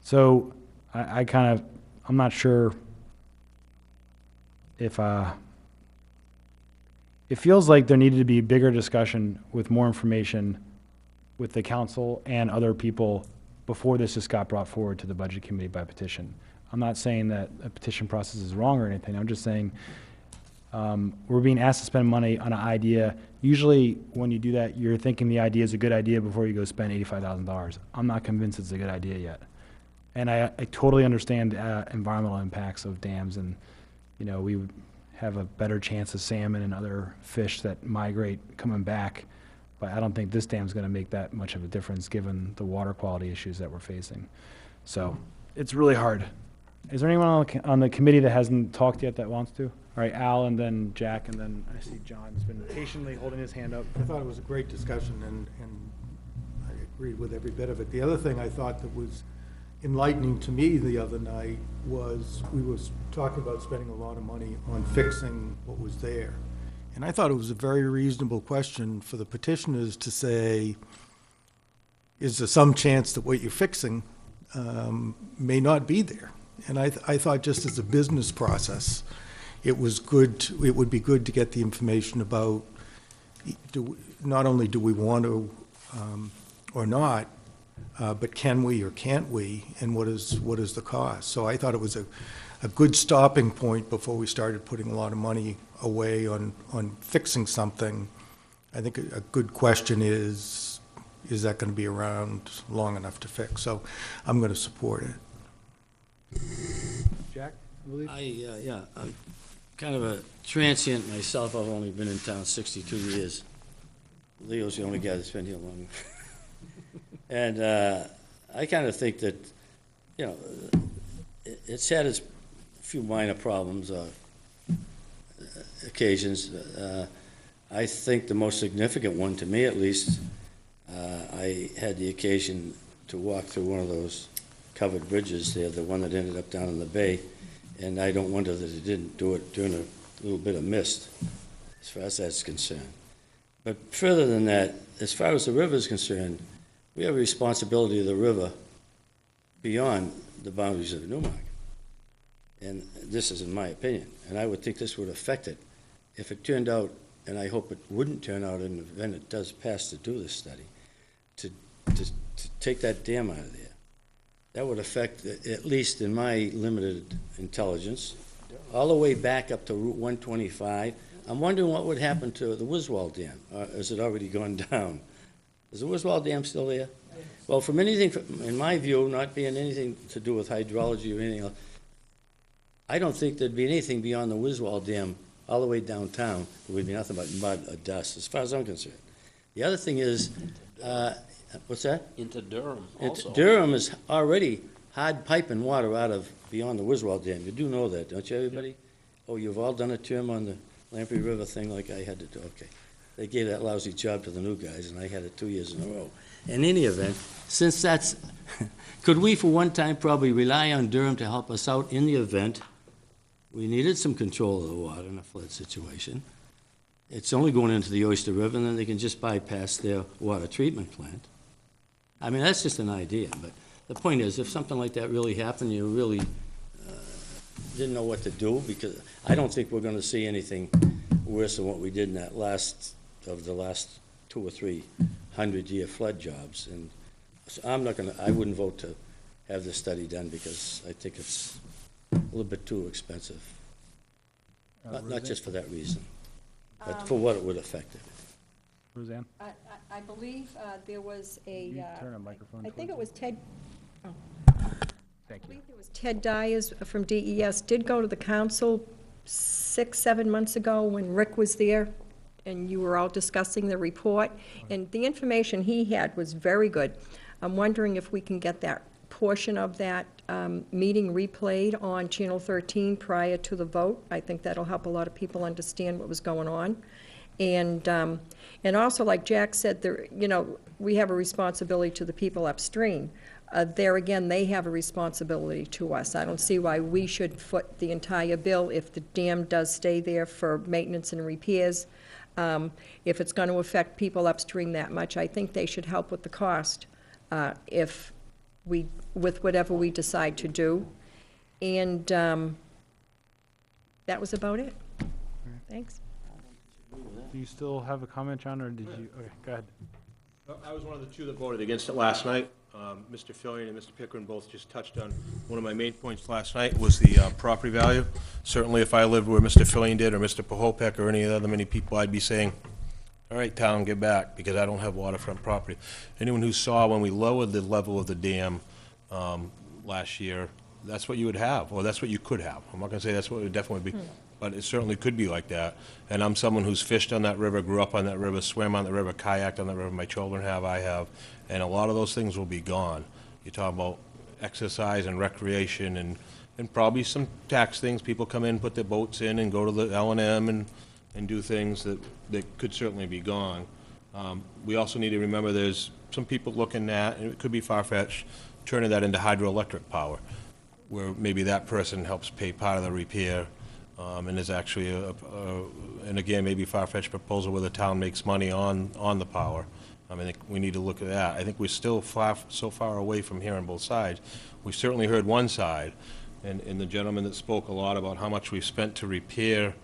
So I'm not sure if, it feels like there needed to be bigger discussion with more information with the council and other people before this just got brought forward to the budget committee by petition. I'm not saying that a petition process is wrong or anything. I'm just saying we're being asked to spend money on an idea. Usually when you do that, you're thinking the idea is a good idea before you go spend $85,000. I'm not convinced it's a good idea yet. And I totally understand environmental impacts of dams, and we would have a better chance of salmon and other fish that migrate coming back. But I don't think this dam's gonna make that much of a difference, given the water quality issues that we're facing. So, it's really hard. Is there anyone on the committee that hasn't talked yet that wants to? All right, Al, and then Jack, and then I see John's been patiently holding his hand up. I thought it was a great discussion, and I agreed with every bit of it. The other thing I thought that was enlightening to me the other night was we were talking about spending a lot of money on fixing what was there. And I thought it was a very reasonable question for the petitioners to say, is there some chance that what you're fixing may not be there? And I thought just as a business process, it would be good to get the information about, not only do we want to or not, but can we or can't we, and what is the cost? So I thought it was a good stopping point before we started putting a lot of money away on fixing something. I think a good question is that going to be around long enough to fix? So I'm going to support it. Jack, I believe? Yeah, I'm kind of a transient myself. I've only been in town 62 years. Leo's the only guy that's been here longer. And I kind of think that, you know, it's had its few minor problems, occasions. I think the most significant one, to me at least, I had the occasion to walk through one of those covered bridges there, the one that ended up down in the bay, and I don't wonder that it didn't do it during a little bit of mist, as far as that's concerned. But further than that, as far as the river is concerned, we have a responsibility of the river beyond the boundaries of Newmarket. And this is in my opinion, and I would think this would affect it if it turned out, and I hope it wouldn't turn out in the event it does pass to do this study, to take that dam out of there. That would affect, at least in my limited intelligence, all the way back up to Route 125. I'm wondering what would happen to the Wiswall Dam. Has it already gone down? Is the Wiswall Dam still there? Yes. Well, from anything, in my view, not being anything to do with hydrology or anything else, I don't think there'd be anything beyond the Wiswall Dam all the way downtown. There would be nothing but mud or dust, as far as I'm concerned. The other thing is, what's that? Into Durham also. Durham is already hard piping water out of beyond the Wiswall Dam. You do know that, don't you, everybody? Oh, you've all done a term on the Lamprey River thing like I had to do. Okay. They gave that lousy job to the new guys, and I had it 2 years in a row. In any event, since that's, could we for one time probably rely on Durham to help us out in the event we needed some control of the water in a flood situation? It's only going into the Oyster River, and then they can just bypass their water treatment plant. I mean, that's just an idea, but the point is, if something like that really happened, you really didn't know what to do, because I don't think we're going to see anything worse than what we did in that last 2 or 3 100-year flood jobs. And so I wouldn't vote to have this study done, because I think it's a little bit too expensive. Not just for that reason, but for what it would affect it. Roseanne? I believe there was a, Turn a microphone I think it towards was Ted, Thank I you. believe it was Ted Dyers from DES, did go to the council 6-7 months ago when Rick was there, and you were all discussing the report, and the information he had was very good. I'm wondering if we can get that portion of that meeting replayed on Channel 13 prior to the vote. I think that'll help a lot of people understand what was going on. And also, like Jack said, there, you know, we have a responsibility to the people upstream. There again, they have a responsibility to us. I don't see why we should foot the entire bill if the dam does stay there for maintenance and repairs. If it's going to affect people upstream that much, I think they should help with the cost with whatever we decide to do. And that was about it. Thanks. Do you still have a comment, John, or did you? Okay, go ahead. I was one of the 2 that voted against it last night. Mr. Fillion and Mr. Pickering both just touched on one of my main points last night was the property value. Certainly, if I lived where Mr. Fillion did, or Mr. Pahopek, or any of the other many people, I'd be saying, all right, town, get back, because I don't have waterfront property. Anyone who saw when we lowered the level of the dam last year, that's what you would have, or that's what you could have. I'm not going to say that's what it would definitely be. but it certainly could be like that. And I'm someone who's fished on that river, grew up on that river, swam on the river, kayaked on that river. My children have, I have, and a lot of those things will be gone. You talk about exercise and recreation and probably some tax things. People come in, put their boats in, and go to the L&M and do things that could certainly be gone. We also need to remember there's some people looking at, and it could be far-fetched, turning that into hydroelectric power, where maybe that person helps pay part of the repair, and is actually and again, maybe far-fetched proposal where the town makes money on the power. I think we need to look at that. I think we're still so far away from hearing both sides. We certainly heard one side, and the gentleman that spoke a lot about how much we've spent to repair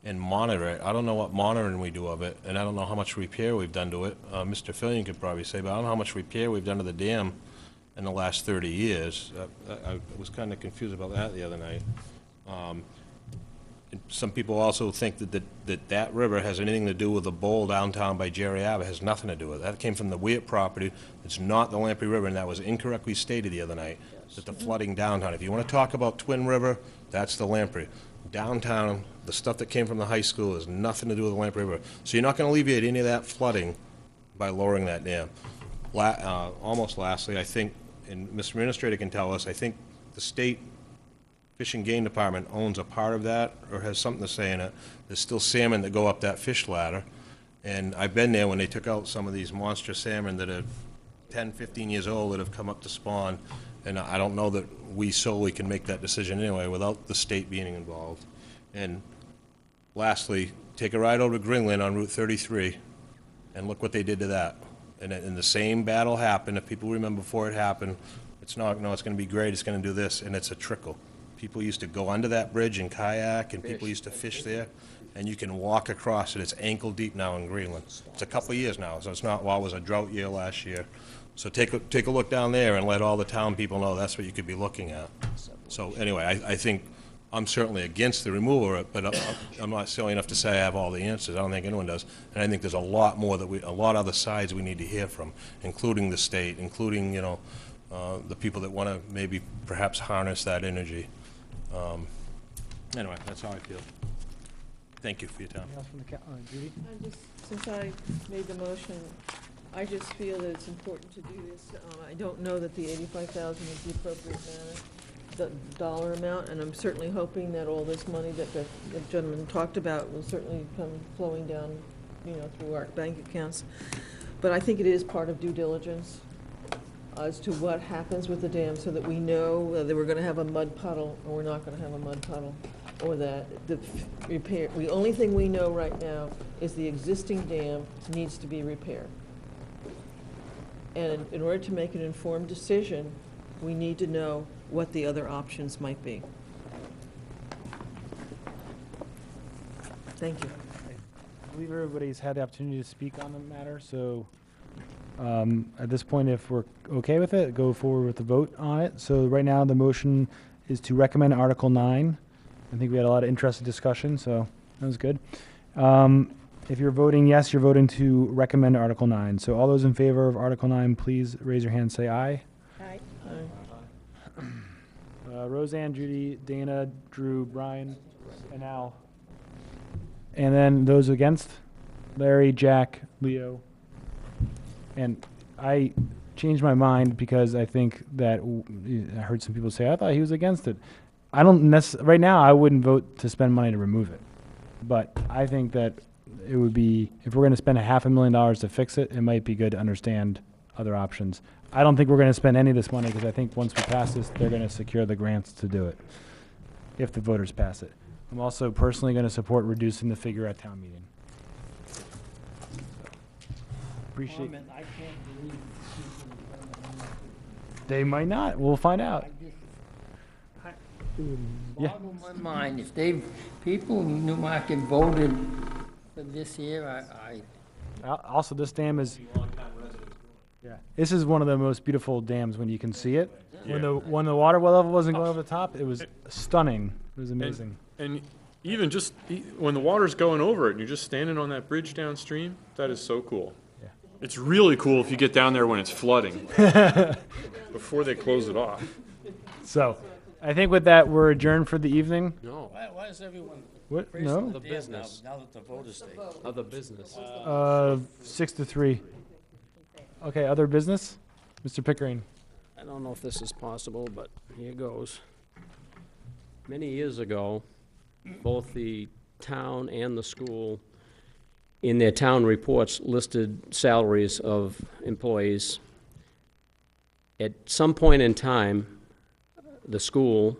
and monitor it. I don't know what monitoring we do of it, and I don't know how much repair we've done to it. Mr. Fillion could probably say, but I don't know how much repair we've done to the dam in the last 30 years. I was kind of confused about that the other night. And some people also think that river has anything to do with the bowl downtown by Jerry Ave. It has nothing to do with it. That came from the Weir property. It's not the Lamprey River, and that was incorrectly stated the other night, that the flooding downtown. If you want to talk about Twin River, that's the Lamprey. Downtown, the stuff that came from the high school has nothing to do with the Lamprey River. So you're not going to alleviate any of that flooding by lowering that dam. Almost lastly, I think, and Mr. Administrator can tell us, I think the state Fish and Game Department owns a part of that or has something to say in it. There's still salmon that go up that fish ladder. And I've been there when they took out some of these monster salmon that are 10, 15 years old that have come up to spawn. And I don't know that we solely can make that decision anyway without the state being involved. And lastly, take a ride over to Greenland on Route 33 and look what they did to that. And the same battle happened. If people remember before it happened, it's not, no, it's going to be great, it's going to do this, and it's a trickle. People used to go under that bridge and kayak, and people used to fish there, and you can walk across it. It's ankle deep now in Greenland. It's a couple of years now, so it's not, well, it was a drought year last year. So take a look down there and let all the town people know that's what you could be looking at. So anyway, I think I'm certainly against the removal of it, but I'm not silly enough to say I have all the answers. I don't think anyone does. And I think there's a lot more a lot of other sides we need to hear from, including the state, including, you know, the people that want to maybe perhaps harness that energy. Anyway, that's how I feel. Thank you for your time. Judy? Since I made the motion, I just feel that it's important to do this. I don't know that the $85,000 is the appropriate dollar amount, and I'm certainly hoping that all this money that the gentleman talked about will certainly come flowing down, you know, through our bank accounts. But I think it is part of due diligence as to what happens with the dam, so that we know whether we're going to have a mud puddle or we're not going to have a mud puddle, or that the repair. The only thing we know right now is the existing dam needs to be repaired. And in order to make an informed decision, we need to know what the other options might be. Thank you. I believe everybody's had the opportunity to speak on the matter, so at this point, if we're okay with it, go forward with the vote on it. So right now, the motion is to recommend Article 9. I think we had a lot of interesting discussion, so that was good. If you're voting yes, you're voting to recommend Article 9. So all those in favor of Article 9, please raise your hand and say aye. Aye. Roseanne, Judy, Dana, Drew, Brian, and Al. And then those against? Larry, Jack, Leo. And I changed my mind because I think that I heard some people say, I thought he was against it. I don't right now, I wouldn't vote to spend money to remove it. But I think that it would be, if we're going to spend $500,000 to fix it, it might be good to understand other options. I don't think we're going to spend any of this money because I think once we pass this, they're going to secure the grants to do it, if the voters pass it. I'm also personally going to support reducing the figure at town meeting. So, appreciate. I can't believe They might not. We'll find out. Yeah. boggle my mind, if people in Newmarket voted for this year, Also, this dam is. Yeah, this is one of the most beautiful dams when you can see it. When the water level wasn't going over the top, it was stunning. It was amazing. And even just when the water's going over it and you're just standing on that bridge downstream, that is so cool. Yeah. It's really cool if you get down there when it's flooding before they close it off. So, I think with that, we're adjourned for the evening. No. Why is everyone What? praising No? the The dam business. now that the vote is taken? Other business. 6-3. Okay, other business? Mr. Pickering? I don't know if this is possible, but here goes. Many years ago, both the town and the school, in their town reports, listed salaries of employees. At some point in time, the school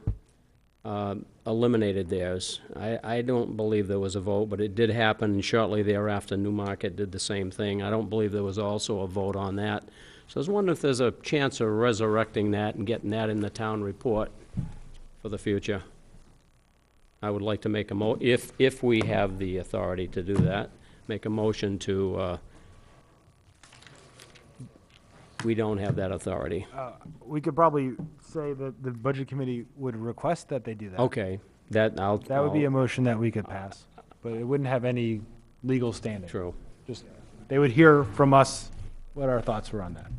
eliminated theirs. I don't believe there was a vote, but it did happen, and shortly thereafter, Newmarket did the same thing. I don't believe there was also a vote on that. So I was wondering if there's a chance of resurrecting that and getting that in the town report for the future. I would like to make a if we have the authority to do that, make a motion to, we don't have that authority. We could probably say that the budget committee would request that they do that. Okay, that That would be a motion that we could pass, but it wouldn't have any legal standing. True. Just, they would hear from us what our thoughts were on that.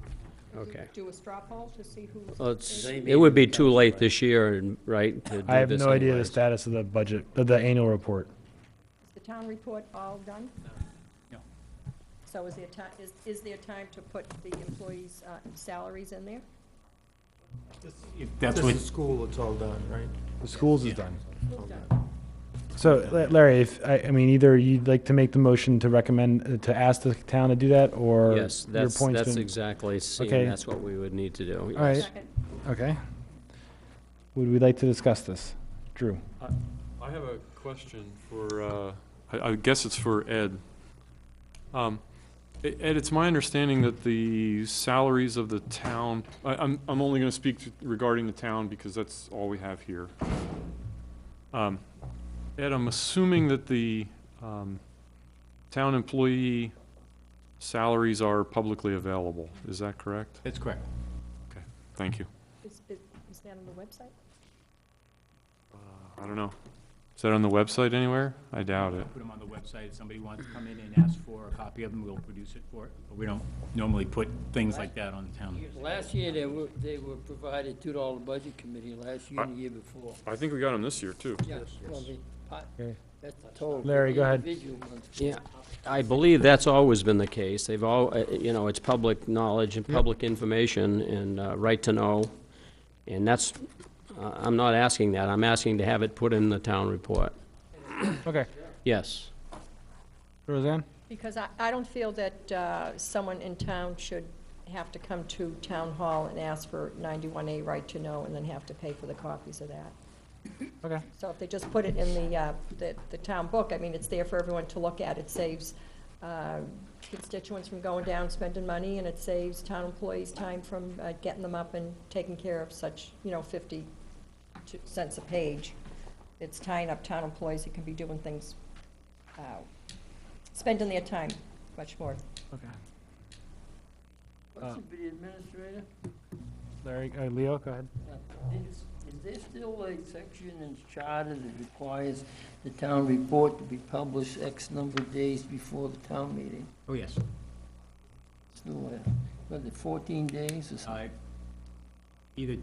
Okay. Do a straw poll to see who's. Well, it would be too late this year, right, to do I have this no idea the anyways. status of the budget, of the annual report. Is the town report all done? No. So is there time, is there time to put the employees' salaries in there? If that's This what, is school, it's all done, right? The schools is done. Who's done? So Larry, if, I mean, either you'd like to make the motion to recommend, to ask the town to do that, or Yes, your point's that's been. exactly, Okay. that's what we would need to do. All yes. right, Second. okay. Would we like to discuss this? Drew? I have a question for, I guess it's for Ed. Ed, it's my understanding that the salaries of the town, I'm only going to speak regarding the town because that's all we have here. Ed, I'm assuming that the town employee salaries are publicly available. Is that correct? that's correct. Okay, thank you. Is that on the website? I don't know. Is that on the website anywhere? I doubt it. Put them on the website. If somebody wants to come in and ask for a copy of them, we'll produce it for it. But we don't normally put things like that on the town. Last year, they were provided to the budget committee, last year and the year before. I think we got them this year, too. Yeah, well, Okay. that's the total. Larry, go ahead. Individual ones. Yeah, I believe that's always been the case. They've all, you know, it's public knowledge and public information and right to know. And that's, I'm not asking that. I'm asking to have it put in the town report. Okay. Yes. Roseanne? Because I don't feel that someone in town should have to come to town hall and ask for 91A right to know and then have to pay for the copies of that. Okay. So if they just put it in the town book, I mean, it's there for everyone to look at. It saves constituents from going down spending money, and it saves town employees time from getting them up and taking care of such, 50 cents a page. It's tying up town employees that can be doing things, spending their time much more. Okay. What's the administrator? Larry, Leo, go ahead. Is there still a section in the charter that requires the town report to be published X number of days before the town meeting? Oh, yes. Still, was it 14 days or something? Either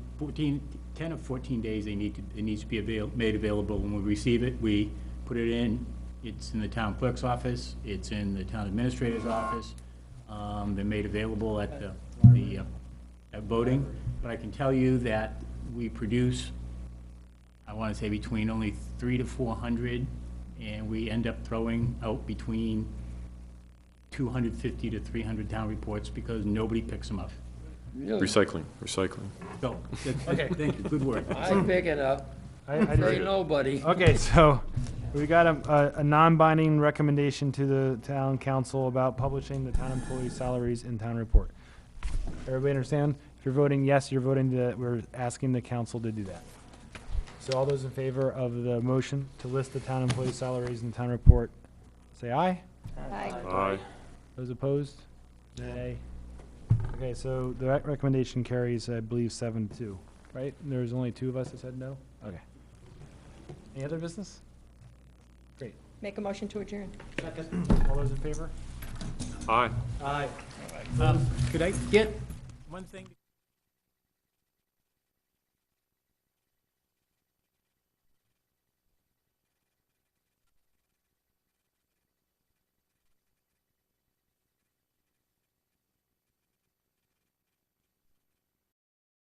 10 or 14 days, it needs to be made available. When we receive it, we put it in. It's in the town clerk's office. It's in the town administrator's office. They're made available at at voting. But I can tell you that we produce, I want to say between only 300 to 400, and we end up throwing out between 250 to 300 town reports because nobody picks them up. Really? Recycling. So, Okay. thank you, good work. I pick it up. I Say nobody. Okay, so we got a non-binding recommendation to the town council about publishing the town employee salaries in town report. Everybody understand? If you're voting yes, you're voting that we're asking the council to do that. So all those in favor of the motion to list the town employee salaries in the town report, say aye. Aye. Aye. Those opposed? Nay. Okay, so the recommendation carries, I believe, 7-2, right? There's only 2 of us that said no? Okay. Any other business? Great. Make a motion to adjourn. All those in favor? Aye. Aye. Could I get one thing?